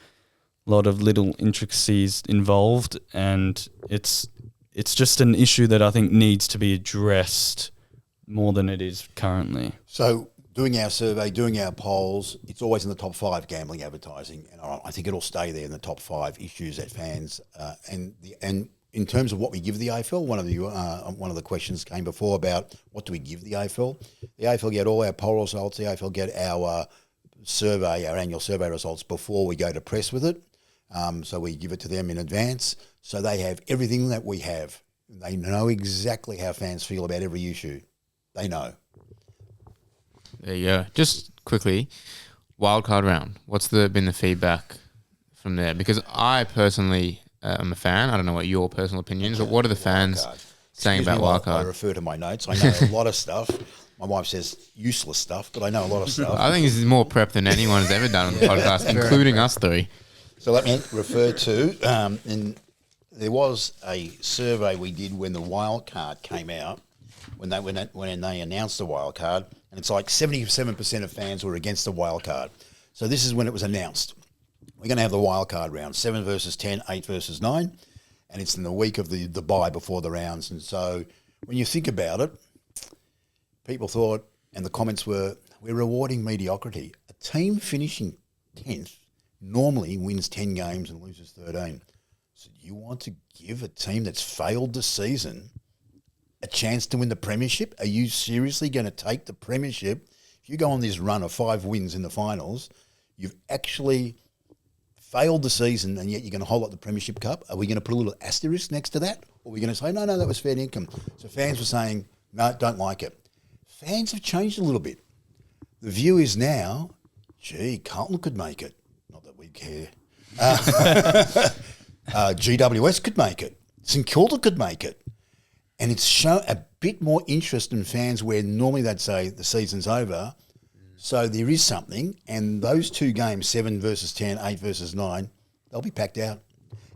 little intricacies involved, and it's just an issue that I think needs to be addressed more than it is currently. So doing our survey, doing our polls, it's always in the top 5 gambling advertising, and I think it'll stay there in the top 5 issues that fans and in terms of what we give the AFL, one of the questions came before about what do we give the AFL. The AFL get all our poll results. The AFL get our survey, our annual survey results before we go to press with it. So we give it to them in advance. So they have everything that we have. They know exactly how fans feel about every issue. They know. There you go. Just quickly, wildcard round. What's been the feedback from there? Because I personally am a fan. I don't know what your personal opinion is, but what are the fans saying about wildcard? I refer to my notes. I know a lot of stuff. My wife says useless stuff, but I know a lot of stuff. I think this is more prep than anyone has ever done on the podcast, including us three. So let me refer to, and there was a survey we did when the wild card came out, when they announced the wild card, and it's like 77% of fans were against the wild card. So this is when it was announced. We're going to have the wild card round, 7 versus 10, 8 versus 9, and it's in the week of the bye before the rounds. And so when you think about it, people thought, and the comments were, we're rewarding mediocrity. A team finishing 10th normally wins 10 games and loses 13. So you want to give a team that's failed the season a chance to win the premiership? Are you seriously going to take the premiership? If you go on this run of 5 wins in the finals, you've actually failed the season and yet you're going to hold up the premiership cup. Are we going to put a little asterisk next to that? Or are we going to say, no, that was fair income? So fans were saying, no, don't like it. Fans have changed a little bit. The view is now, gee, Carlton could make it. Not that we care. GWS could make it. St Kilda could make it. And it's shown a bit more interest in fans where normally they'd say the season's over. So there is something. And those 2 games, 7 versus 10, 8 versus 9, they'll be packed out.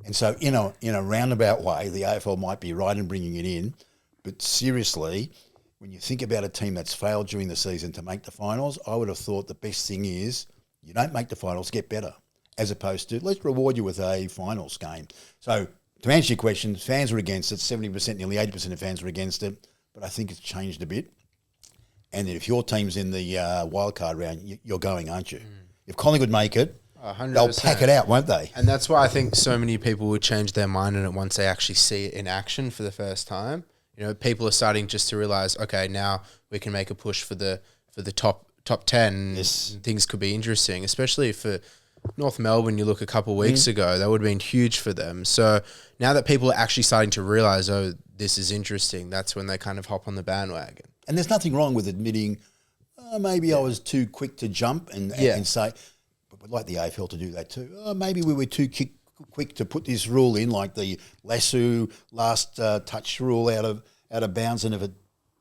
And so in a roundabout way, the AFL might be right in bringing it in. But seriously, when you think about a team that's failed during the season to make the finals, I would have thought the best thing is you don't make the finals, get better, as opposed to let's reward you with a finals game. So to answer your question, fans were against it. 70%, nearly 80% of fans were against it, but I think it's changed a bit. And if your team's in the wildcard round, you're going, aren't you? If Collingwood make it, 100%. they'll pack it out, won't they? And that's why I think so many people would change their mind on it once they actually see it in action for the first time. You know, people are starting just to realise, okay, now we can make a push for the top 10. Yes. Things could be interesting, especially for North Melbourne. You look a couple of weeks ago, that would have been huge for them. So now that people are actually starting to realise, oh, this is interesting, that's when they kind of hop on the bandwagon. And there's nothing wrong with admitting, maybe I was too quick to jump and say, but we'd like the AFL to do that too. Maybe we were too quick to put this rule in, like the lasso last touch rule out of bounds, and if it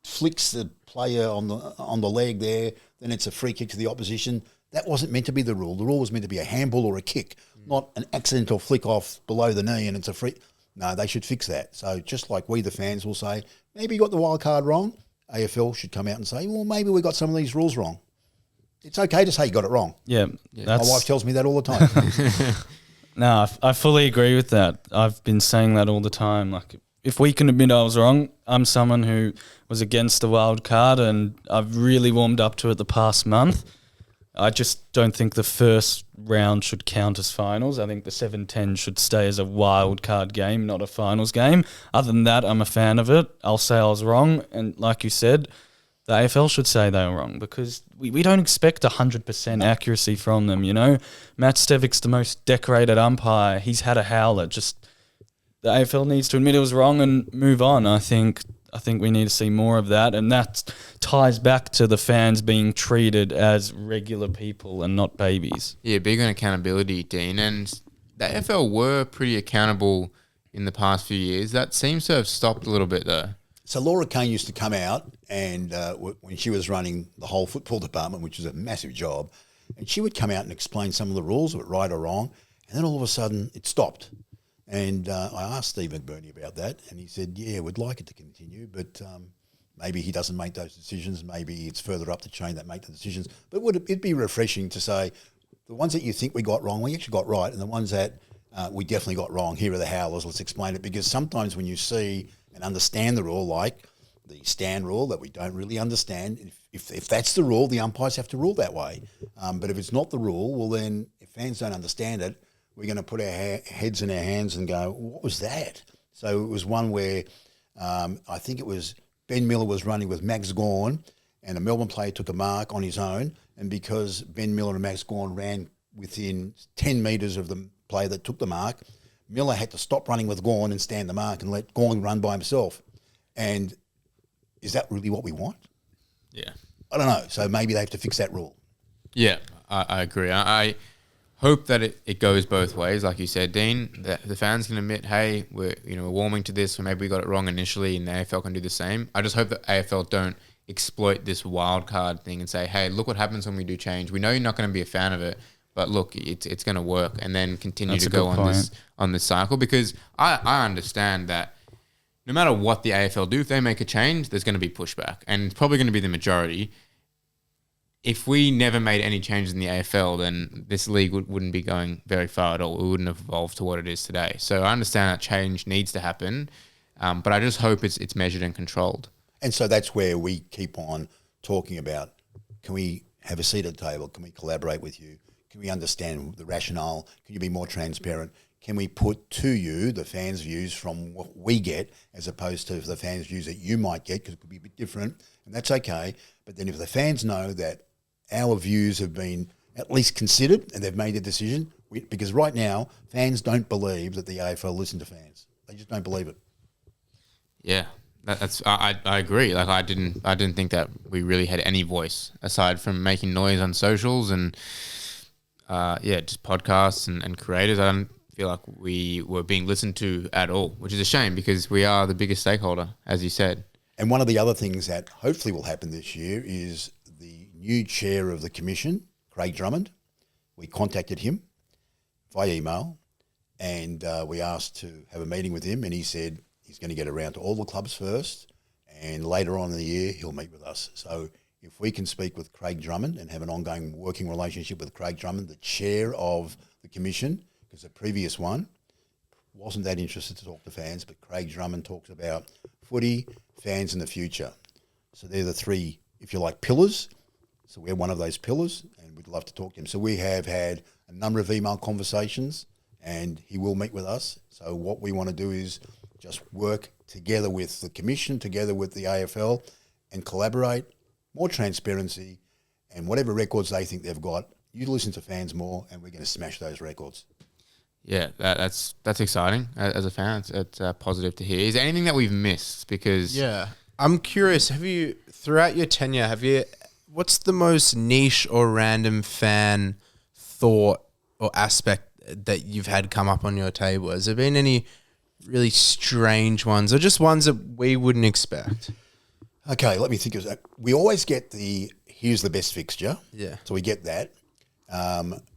flicks the player on the leg there, then it's a free kick to the opposition. That wasn't meant to be the rule. The rule was meant to be a handball or a kick, not an accidental flick off below the knee and it's a free. No, they should fix that. So just like we, the fans, will say, maybe you got the wild card wrong, AFL should come out and say, well, maybe we got some of these rules wrong. It's okay to say you got it wrong. Yeah. My wife tells me that all the time. No, I fully agree with that. I've been saying that all the time. Like, if we can admit I was wrong, I'm someone who was against the wild card and I've really warmed up to it the past month. I just don't think the first round should count as finals. I think the 7-10 should stay as a wild card game, not a finals game. Other than that, I'm a fan of it. I'll say I was wrong. And like you said, the AFL should say they were wrong because we don't expect 100% accuracy from them, you know. Matt Stevick's the most decorated umpire. He's had a howler. Just the AFL needs to admit it was wrong and move on. I think we need to see more of that, and that ties back to the fans being treated as regular people and not babies. Yeah, big on accountability, Dean. And the AFL were pretty accountable in the past few years. That seems to have stopped a little bit, though. So Laura Kane used to come out and when she was running the whole football department, which was a massive job, and she would come out and explain some of the rules, right or wrong, and then all of a sudden it stopped. And I asked Steve McBurney about that, and he said, yeah, we'd like it to continue, but maybe he doesn't make those decisions. Maybe it's further up the chain that make the decisions. But it'd be refreshing to say the ones that you think we got wrong, we actually got right, and the ones that we definitely got wrong, here are the howlers, let's explain it. Because sometimes when you see and understand the rule, like the stand rule that we don't really understand, if that's the rule, the umpires have to rule that way. But if it's not the rule, well then if fans don't understand it, we're going to put our heads in our hands and go, what was that? So it was one where I think it was Ben Miller was running with Max Gawn, and a Melbourne player took a mark on his own, and because Ben Miller and Max Gawn ran within 10 metres of the player that took the mark, Miller had to stop running with Gawn and stand the mark and let Gawn run by himself. And is that really what we want? Yeah. I don't know. So maybe they have to fix that rule. Yeah, I agree. I hope that it goes both ways, like you said, Dean. That the fans can admit, hey, we're warming to this, or maybe we got it wrong initially, and the AFL can do the same. I just hope that AFL don't exploit this wild card thing and say, hey, look what happens when we do change. We know you're not going to be a fan of it, but look, it's going to work, and then continue to go on this cycle, because I understand that no matter what the AFL do, if they make a change, there's going to be pushback, and it's probably going to be the majority. If we never made any changes in the AFL, then this league wouldn't be going very far at all. It wouldn't have evolved to what it is today. So I understand that change needs to happen, but I just hope it's measured and controlled. And so that's where we keep on talking about, can we have a seat at the table? Can we collaborate with you? Can we understand the rationale? Can you be more transparent? Can we put to you the fans' views from what we get as opposed to the fans' views that you might get, because it could be a bit different, and that's okay. But then if the fans know that our views have been at least considered and they've made a decision, because right now fans don't believe that the AFL listen to fans. They just don't believe it. Yeah, I agree. Like I didn't think that we really had any voice aside from making noise on socials and just podcasts and creators. I don't feel like we were being listened to at all, which is a shame because we are the biggest stakeholder, as you said. And one of the other things that hopefully will happen this year is the new chair of the commission, Craig Drummond. We contacted him via email and we asked to have a meeting with him, and he said he's going to get around to all the clubs first, and later on in the year he'll meet with us. So if we can speak with Craig Drummond and have an ongoing working relationship with Craig Drummond, the chair of the commission, because the previous one wasn't that interested to talk to fans, but Craig Drummond talks about footy, fans and the future. So they're the three, if you like, pillars. So we're one of those pillars, and we'd love to talk to him. So we have had a number of email conversations, and he will meet with us. So what we want to do is just work together with the commission, together with the AFL, and collaborate, more transparency, and whatever records they think they've got, you listen to fans more, and we're going to smash those records. Yeah, that's exciting. As a fan, it's positive to hear. Is there anything that we've missed? Because I'm curious. Have you, throughout your tenure, what's the most niche or random fan thought or aspect that you've had come up on your table? Has there been any really strange ones, or just ones that we wouldn't expect? Okay, let me think of that. We always get here's the best fixture. Yeah. So we get that.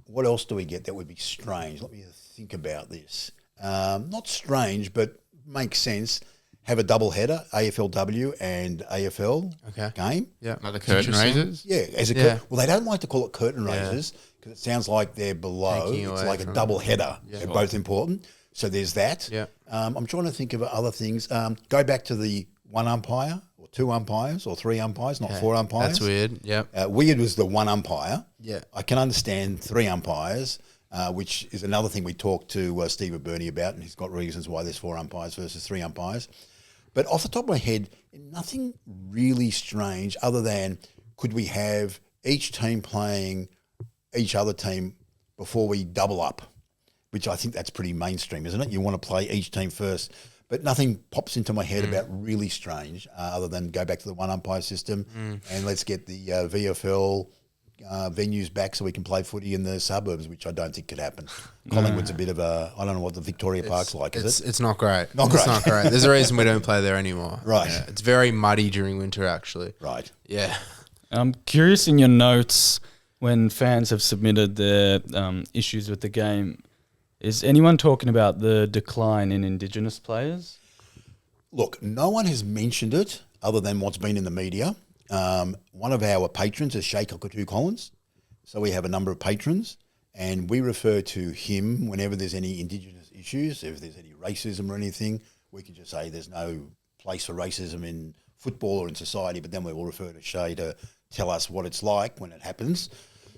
What else do we get that would be strange? Let me think about this. Not strange, but makes sense. Have a double header, AFLW and AFL game. Yeah. like the curtain raisers? Yeah. Well, they don't like to call it curtain raisers because it sounds like they're below. Taking It's away like a from double header. They're both important. So there's that. Yeah. I'm trying to think of other things. Go back to the one umpire or two umpires or three umpires, not four umpires. That's weird. Yeah. Weird was the one umpire. Yeah. I can understand three umpires, which is another thing we talked to Steve Burney about, and he's got reasons why there's four umpires versus three umpires. But off the top of my head, nothing really strange other than could we have each team playing each other team before we double up, which I think that's pretty mainstream, isn't it? You want to play each team first. But nothing pops into my head about really strange other than go back to the one umpire system and let's get the VFL venues back so we can play footy in the suburbs, which I don't think could happen. Collingwood's a bit of I don't know what the Victoria Park's like, is it? It's not great. Not It's great. not great. There's a reason we don't play there anymore. Right. Yeah. It's very muddy during winter, actually. Right. Yeah. I'm curious in your notes when fans have submitted their issues with the game. Is anyone talking about the decline in Indigenous players? Look, no one has mentioned it other than what's been in the media. One of our patrons is Sheikh Cockatoo Collins. So we have a number of patrons, and we refer to him whenever there's any Indigenous issues. If there's any racism or anything, we can just say there's no place for racism in football or in society, but then we will refer to Shay to tell us what it's like when it happens.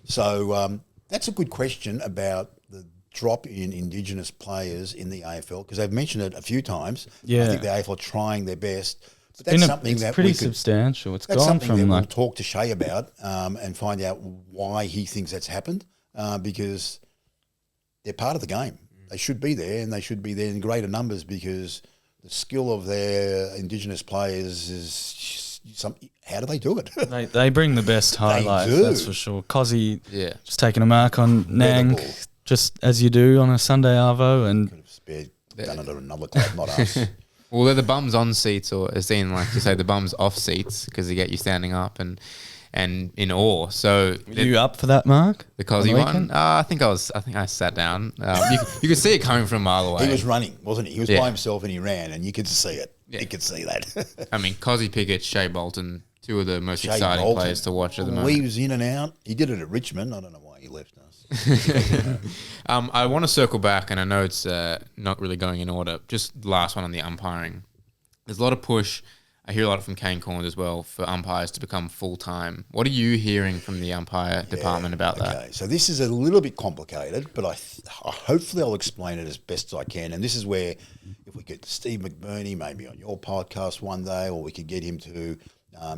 So that's a good question about the drop in Indigenous players in the AFL, because they've mentioned it a few times. Yeah. I think the AFL are trying their best. But that's something it's that pretty we could, substantial. It's that's gone something that from we'll like talk to Shay about and find out why he thinks that's happened, because they're part of the game. They should be there, and they should be there in greater numbers, because the skill of their Indigenous players is how do they do it? they bring the best highlights, do. that's for sure. Cozzy Yeah. just taking a mark on Nang, Incredible. just as you do on a Sunday arvo, and Could have spared, done it at another club, not us. Well, they're the bums on seats, or as Dean like to say, the bums off seats, because they get you standing up and in awe. So are you up for that, Mark? the Cozzy one, I think I sat down. You could see it coming from a mile away. He was running, wasn't he? He was Yeah. by himself and he ran, and you could see it. Yeah. You could see that. I mean, Cozzy Pickett, Shea Bolton, two of the most Shea exciting Bolton players to watch at the moment. Weaves in and out. He did it at Richmond. I don't know why he left us. I want to circle back, and I know it's not really going in order. Just the last one on the umpiring. There's a lot of push. I hear a lot from Kane Corns as well for umpires to become full-time. What are you hearing from the umpire department about that? Okay, so this is a little bit complicated, but hopefully I'll explain it as best as I can. And this is where, if we get Steve McBurney maybe on your podcast one day, or we could get him to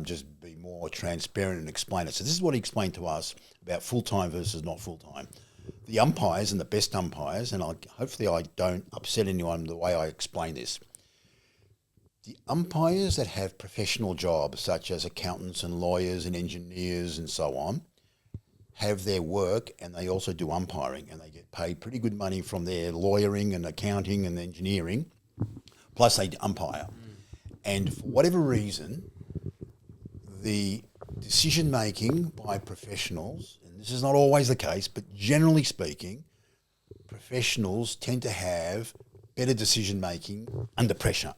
just be more transparent and explain it. So this is what he explained to us about full-time versus not full-time. The umpires and the best umpires, and hopefully I don't upset anyone the way I explain this. The umpires that have professional jobs, such as accountants and lawyers and engineers and so on, have their work, and they also do umpiring, and they get paid pretty good money from their lawyering and accounting and engineering, plus they umpire. And for whatever reason, the decision-making by professionals, and this is not always the case, but generally speaking, professionals tend to have better decision-making under pressure.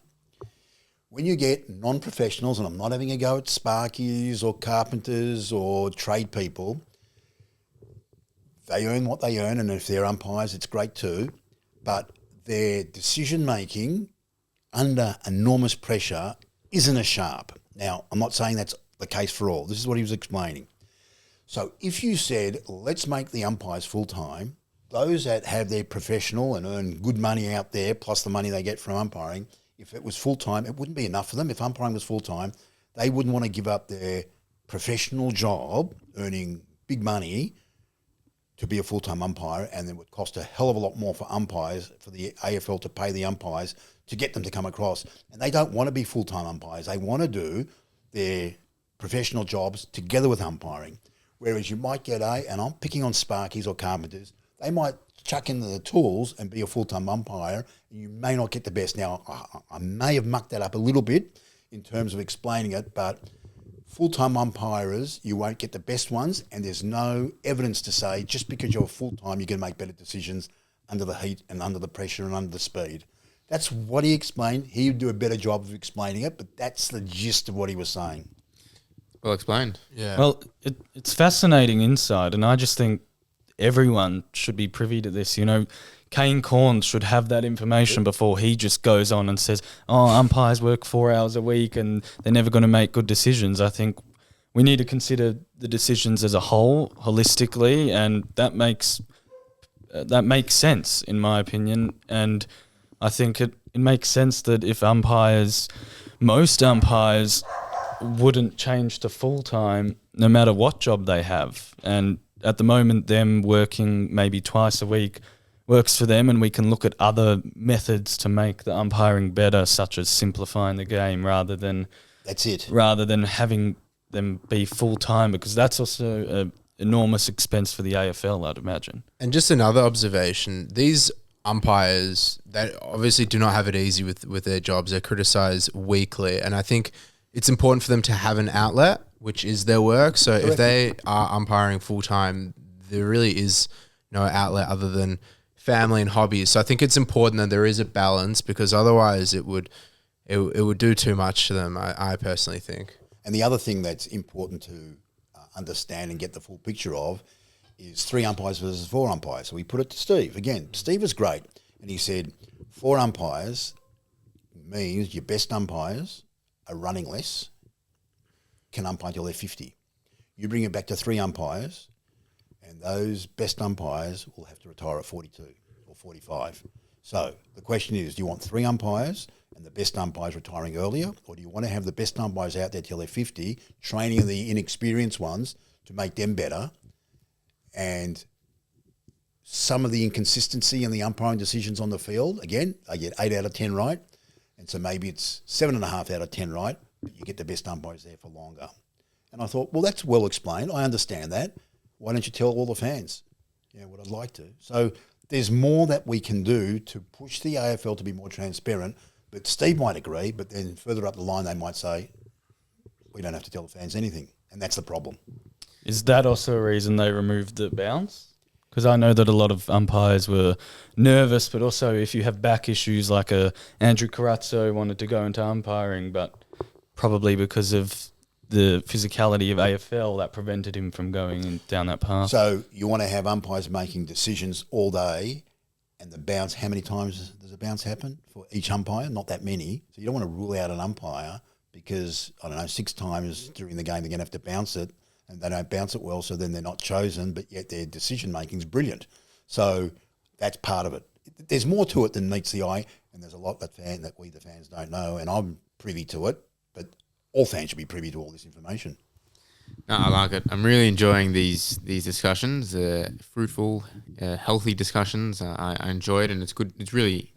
When you get non-professionals, and I'm not having a go at sparkies or carpenters or trade people, they earn what they earn, and if they're umpires, it's great too, but their decision-making under enormous pressure isn't as sharp. Now, I'm not saying that's the case for all. This is what he was explaining. So if you said, let's make the umpires full-time, those that have their professional and earn good money out there, plus the money they get from umpiring, if it was full-time, it wouldn't be enough for them. If umpiring was full-time, they wouldn't want to give up their professional job, earning big money, to be a full-time umpire, and it would cost a hell of a lot more for umpires, for the AFL to pay the umpires to get them to come across. And they don't want to be full-time umpires. They want to do their professional jobs together with umpiring. Whereas you might get and I'm picking on sparkies or carpenters, they might chuck in the tools and be a full-time umpire, and you may not get the best. Now, I may have mucked that up a little bit in terms of explaining it, but full-time umpires, you won't get the best ones, and there's no evidence to say just because you're full-time, you're going to make better decisions under the heat and under the pressure and under the speed. That's what he explained. He would do a better job of explaining it, but that's the gist of what he was saying. Well explained. Yeah. Well, it's fascinating insight, and I just think everyone should be privy to this. You know, Kane Corns should have that information before he just goes on and says, oh, umpires work 4 hours a week and they're never going to make good decisions. I think we need to consider the decisions as a whole, holistically, and that makes sense, in my opinion. And I think it makes sense that if most umpires wouldn't change to full-time no matter what job they have. And at the moment, them working maybe twice a week works for them, and we can look at other methods to make the umpiring better, such as simplifying the game rather than having them be full-time, because that's also an enormous expense for the AFL, I'd imagine. And just another observation, these umpires that obviously do not have it easy with their jobs, they're criticised weekly, and I think it's important for them to have an outlet, which is their work. So if they are umpiring full-time, there really is no outlet other than family and hobbies. So I think it's important that there is a balance, because otherwise it would do too much to them, I personally think. And the other thing that's important to understand and get the full picture of is 3 umpires versus 4 umpires. So we put it to Steve. Again, Steve was great. And he said 4 umpires means your best umpires are running less, can umpire until they're 50. You bring it back to 3 umpires, and those best umpires will have to retire at 42. or 45. So the question is, do you want 3 umpires and the best umpires retiring earlier, or do you want to have the best umpires out there till they're 50, training the inexperienced ones to make them better? And some of the inconsistency in the umpiring decisions on the field, again, they get 8 out of 10 right, and so maybe it's 7.5 out of 10 right, but you get the best umpires there for longer. And I thought, well, that's well explained. I understand that. Why don't you tell all the fans? What I'd like to. So there's more that we can do to push the AFL to be more transparent. But Steve might agree, but then further up the line, they might say, we don't have to tell the fans anything. And that's the problem. Is that also a reason they removed the bounce? Because I know that a lot of umpires were nervous, but also if you have back issues like Andrew Carazzo wanted to go into umpiring, but probably because of the physicality of AFL, that prevented him from going down that path. So you want to have umpires making decisions all day, and the bounce, how many times does a bounce happen for each umpire? Not that many. So you don't want to rule out an umpire because, 6 times during the game they're going to have to bounce it, and they don't bounce it well, so then they're not chosen, but yet their decision-making is brilliant. So that's part of it. There's more to it than meets the eye, and there's a lot that we, the fans, don't know, and I'm privy to it, but all fans should be privy to all this information. No, I like it. I'm really enjoying these discussions, fruitful, healthy discussions. I enjoy it, and it's good. It's really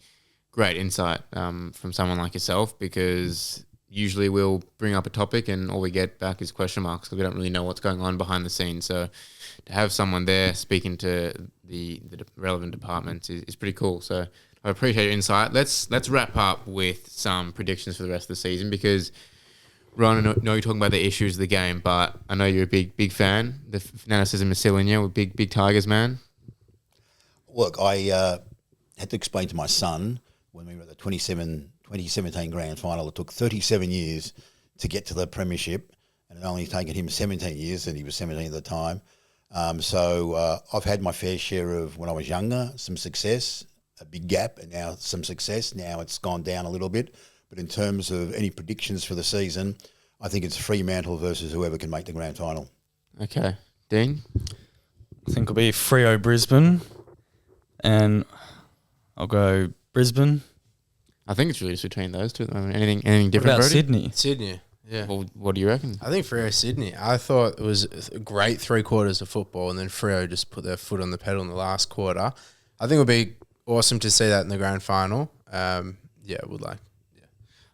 great insight from someone like yourself, because usually we'll bring up a topic and all we get back is question marks because we don't really know what's going on behind the scenes. So to have someone there speaking to the relevant departments is pretty cool. So I appreciate your insight. Let's wrap up with some predictions for the rest of the season, because Ron, I know you're talking about the issues of the game, but I know you're a big fan. The fanaticism is still in you. We're big Tigers, man. Look, I had to explain to my son when we were at the 2017 grand final, it took 37 years to get to the premiership, and it only taken him 17 years, and he was 17 at the time. So I've had my fair share of, when I was younger, some success, a big gap, and now some success. Now it's gone down a little bit. But in terms of any predictions for the season, I think it's Fremantle versus whoever can make the grand final. Okay. Dean? I think it'll be Freo Brisbane, and I'll go Brisbane. I think it's really just between those two. I mean, anything different, What about Brody? Sydney, yeah. Well, what do you reckon? I think Freo Sydney. I thought it was a great 3 quarters of football, and then Freo just put their foot on the pedal in the last quarter. I think it would be awesome to see that in the grand final. I would like.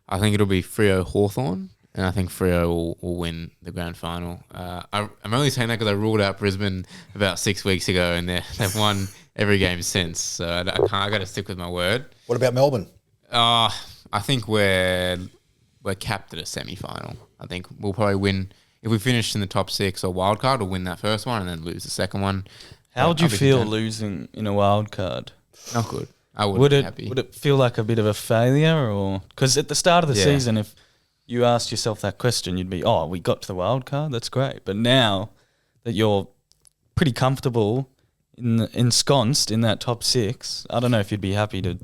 I think it'll be Freo Hawthorn, and I think Freo will win the grand final. I'm only saying that because I ruled out Brisbane about 6 weeks ago, and they've won every game since. So I got to stick with my word. What about Melbourne? I think we're capped at a semi-final. I think we'll probably win if we finish in the top 6 or wild card. We'll win that first one and then lose the second one. How would you feel losing in a wild card? Not good. I wouldn't be happy. Would it feel like a bit of a failure, or because at the start of the season, if you asked yourself that question, you'd be, "Oh, we got to the wild card. That's great." But now that you're pretty comfortable ensconced in that top 6, I don't know if you'd be happy to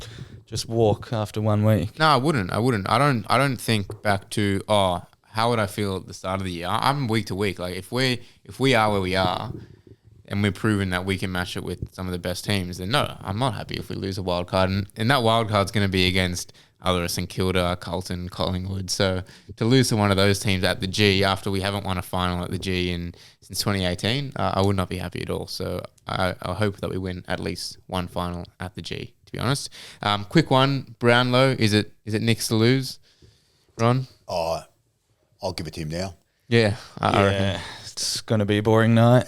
just walk after 1 week. No, I wouldn't. I don't think back to how would I feel at the start of the year. I'm week to week. Like if we are where we are, and we're proving that we can match it with some of the best teams, then no, I'm not happy if we lose a wild card. And that wild card's going to be against either St Kilda, Carlton, Collingwood. So to lose to one of those teams at the G after we haven't won a final at the G since 2018, I would not be happy at all. So I hope that we win at least one final at the G, to be honest. Quick one, Brownlow, is it Nick's to lose, Ron? Oh, I'll give it to him now. Yeah, I reckon. It's going to be a boring night.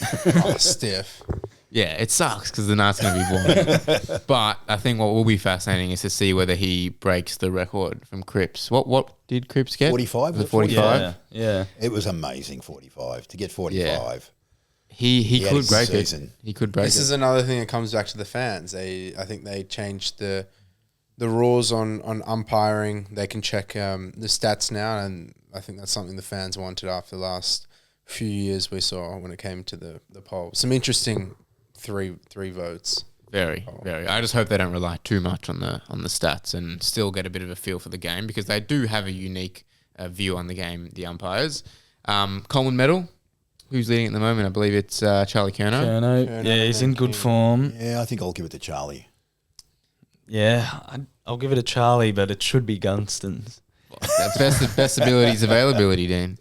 Stiff. Yeah, it sucks because the night's going to be boring. But I think what will be fascinating is to see whether he breaks the record from Cripps. What did Cripps get? 45. Was it 45? Yeah. It was amazing, 45. To get 45. Yeah. He could break it. He could break it. This is another thing that comes back to the fans. I think they changed the rules on umpiring. They can check the stats now, and I think that's something the fans wanted after the last few years we saw when it came to the poll. Some interesting three votes. Very. I just hope they don't rely too much on the stats and still get a bit of a feel for the game, because they do have a unique view on the game, the umpires. Coleman medal. Who's leading at the moment? I believe it's Charlie Curnow. Yeah, he's in good form. Yeah, I think I'll give it to Charlie. I'll give it a Charlie, but it should be Gunston's. Best abilities availability, Dean.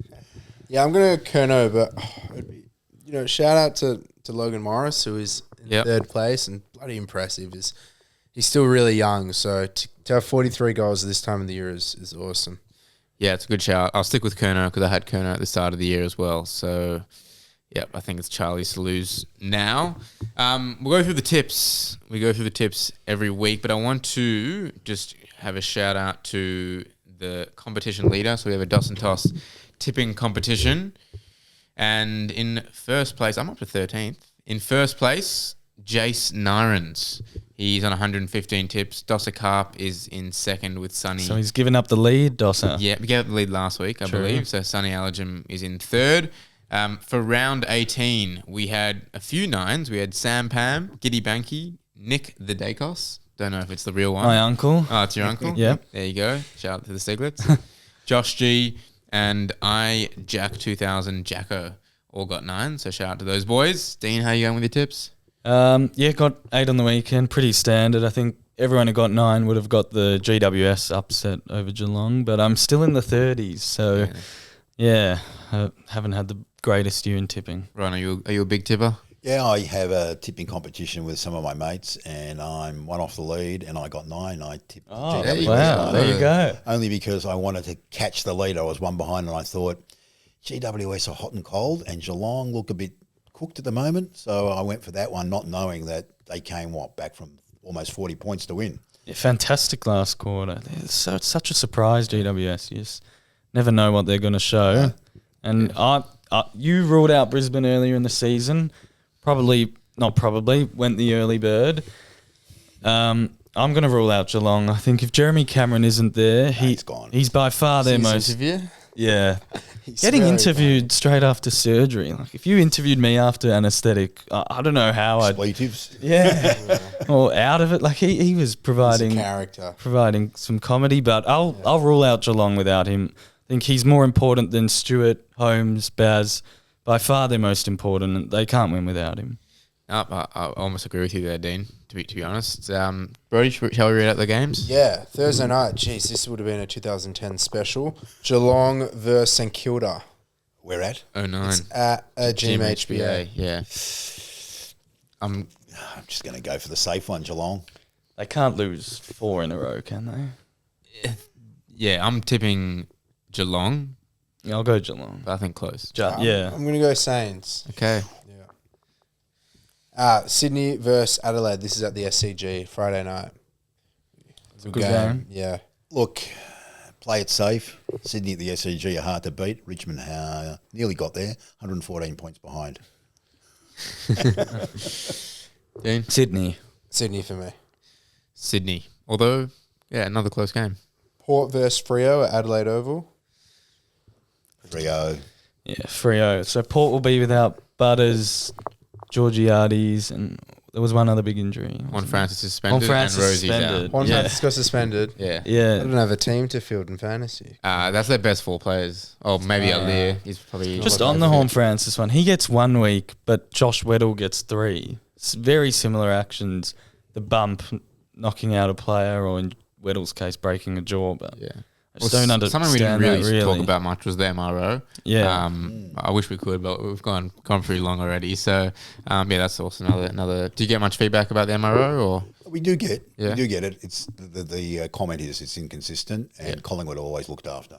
Yeah, I'm going to Kerno, but, shout out to Logan Morris, who is in third place and bloody impressive. He's still really young, so to have 43 goals this time of the year is awesome. Yeah, it's a good shout. I'll stick with Kerno because I had Kerno at the start of the year as well. So, I think it's Charlie's to lose now. We'll go through the tips. We go through the tips every week, but I want to just have a shout out to the competition leader. So we have a Dos and Toss tipping competition. And in first place, I'm up to 13th. In first place, Jace Nirens. He's on 115 tips. Dosser Carp is in second with Sonny. So he's given up the lead, Dosser. Yeah, we gave up the lead last week, I believe. So Sonny Allergem is in third. For round 18, we had a few nines. We had Sam Pam, Giddy Banky, Nick the Dacos. Don't know if it's the real one. My uncle. Oh, it's your uncle? Yeah. There you go. Shout out to the Stiglitz. Josh G and Jack 2000 Jacko all got 9. So shout out to those boys. Dean, how you going with your tips? Got 8 on the weekend. Pretty standard. I think everyone who got 9 would have got the GWS upset over Geelong, but I'm still in the 30s. So, I haven't had the greatest year in tipping. Ron, are you a big tipper? Yeah, I have a tipping competition with some of my mates, and I'm one off the lead, and I got 9. I tipped GWS. Wow, there you go. Only because I wanted to catch the lead. I was one behind, and I thought GWS are hot and cold, and Geelong look a bit cooked at the moment. So I went for that one, not knowing that they came back from almost 40 points to win. Yeah, fantastic last quarter. It's such a surprise, GWS. You just never know what they're going to show. And you ruled out Brisbane earlier in the season. Went the early bird. I'm going to rule out Geelong. I think if Jeremy Cameron isn't there, he's gone. He's by far their most... Interview? Yeah. Getting interviewed straight after surgery. Like, if you interviewed me after anaesthetic, I don't know how I'd... Expletives. Yeah. Or out of it. Like, he was providing... character. Providing some comedy, but I'll rule out Geelong without him. I think he's more important than Stewart, Holmes, Baz. By far their most important, and they can't win without him. I almost agree with you there, Dean, to be honest. Brody, shall we read out the games? Yeah, Thursday night. Jeez, this would have been a 2010 special. Geelong versus St Kilda. Where at? 09. It's at GMHBA. Yeah. I'm just going to go for the safe one, Geelong. They can't lose 4 in a row, can they? Yeah, I'm tipping Geelong. Yeah, I'll go Geelong. But I think close. Yeah. I'm going to go Saints. Okay. Yeah. Sydney versus Adelaide. This is at the SCG Friday night. Good game. Yeah. Look, play it safe. Sydney at the SCG are hard to beat. Richmond nearly got there, 114 points behind. Dean? Sydney for me. Sydney. Although, another close game. Port versus Freo at Adelaide Oval. Freo. Yeah, Freo. So Port will be without Butters, Georgiades, and there was one other big injury. Juan Francis suspended. Juan Francis and Rosie's suspended. out. Juan Francis got suspended. Yeah. Yeah. I don't have a team to field in fantasy. That's their best 4 players. Oh, maybe Alir. He's probably... Just on the Horn Francis one, he gets 1 week, but Josh Weddle gets 3. It's very similar actions. The bump, knocking out a player, or in Weddle's case, breaking a jaw. But I just don't understand. Something we didn't that really talk about much was the MRO. Yeah. I wish we could, but we've gone pretty long already. So, that's also another. Do you get much feedback about the MRO, or? We do get it. It's the comment is it's inconsistent, and Collingwood are always looked after.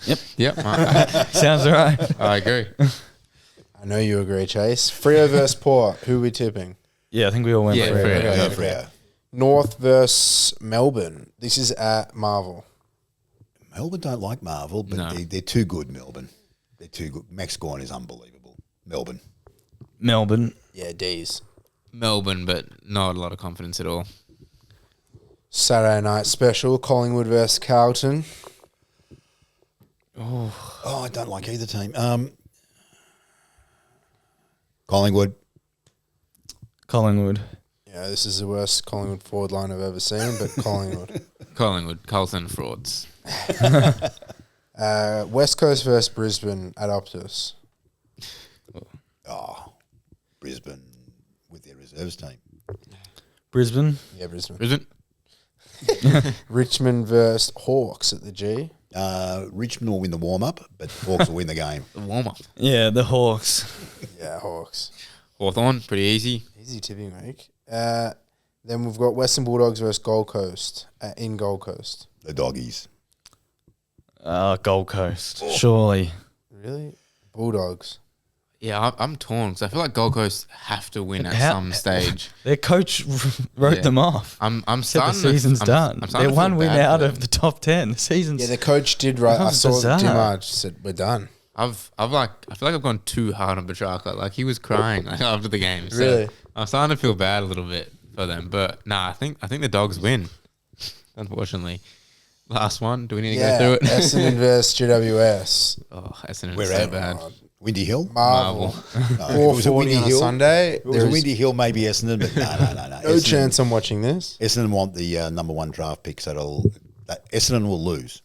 Yep. Sounds right. I agree. I know you agree, Chase. Freo versus Port. Who are we tipping? Yeah, I think we all went for it. Go Freo. North versus Melbourne. This is at Marvel. Melbourne don't like Marvel, but they're too good, Melbourne. They're too good. Max Gawn is unbelievable. Melbourne. Yeah, D's. Melbourne, but not a lot of confidence at all. Saturday night special. Collingwood versus Carlton. Oh, I don't like either team. Collingwood. Yeah, this is the worst Collingwood forward line I've ever seen, but Collingwood. Carlton frauds. West Coast versus Brisbane at Optus. Brisbane with their reserves team. Brisbane. Yeah, Brisbane. Brisbane. Richmond versus Hawks at the G. Richmond will win the warm-up, but Hawks will win the game. The warm-up. Yeah, the Hawks. Yeah, Hawks. Hawthorn, pretty easy. Easy tipping week. Then we've got Western Bulldogs versus Gold Coast in Gold Coast. The Doggies. Gold Coast, surely. Really? Bulldogs. Yeah, I'm torn because I feel like Gold Coast have to win at some stage. Their coach wrote them off. I'm Said the starting. season's done. I'm They're to one feel win bad out for of them. the top 10. The season's Yeah, the coach did right. I That's saw bizarre. Dimar said we're done. I feel like I've gone too hard on Petrarca. Like he was crying like after the game. So Really? I'm starting to feel bad a little bit for them. But nah, I think the Dogs win. Unfortunately, last one. Do we need to go through it? Essendon versus GWS. Oh, Essendon We're is so at bad. Windy Hill. Marvel. No, if it was a 4:40 Windy on a Hill. Sunday. If it was a Windy Hill, maybe Essendon, but no. No chance I'm watching this. Essendon want the number 1 draft pick, so Essendon will lose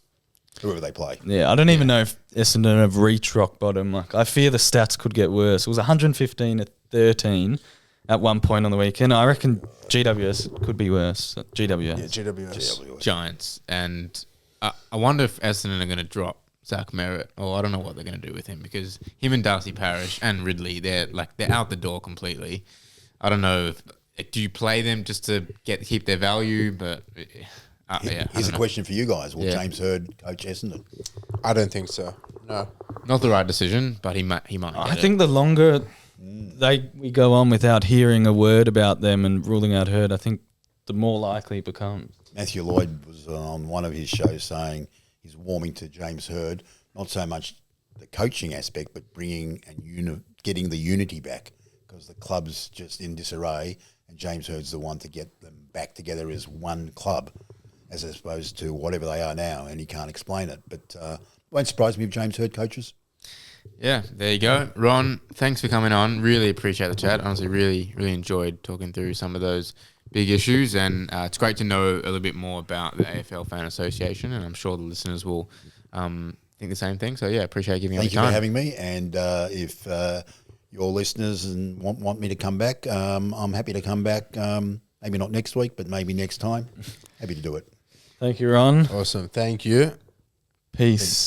whoever they play. Yeah, I don't even know if Essendon have reached rock bottom. Like, I fear the stats could get worse. It was 115-13 at one point on the weekend. I reckon GWS could be worse. GWS. Yeah, GWS. Giants, and I wonder if Essendon are going to drop Zach Merritt, or I don't know what they're going to do with him because him and Darcy Parish and Ridley, they're out the door completely. I don't know. Do you play them just to keep their value? But Here's a question for you guys: will Yeah. James Hird coach Essendon? I don't think so. No. Not the right decision, but he might. I think the longer we go on without hearing a word about them and ruling out Hurd, I think the more likely it becomes. Matthew Lloyd was on one of his shows saying he's warming to James Hird, not so much the coaching aspect, but bringing and getting the unity back because the club's just in disarray, and James Hird's the one to get them back together as one club, as opposed to whatever they are now, and he can't explain it. But won't surprise me if James Hird coaches. Yeah, there you go. Ron, thanks for coming on. Really appreciate the chat. Honestly, really, really enjoyed talking through some of those big issues, and it's great to know a little bit more about the AFL Fan Association, and I'm sure the listeners will think the same thing. So, yeah, appreciate giving Thank us you time. for having me, and if your listeners want me to come back, I'm happy to come back, maybe not next week, but maybe next time. Happy to do it. Thank you, Ron. Awesome. Thank you. Peace.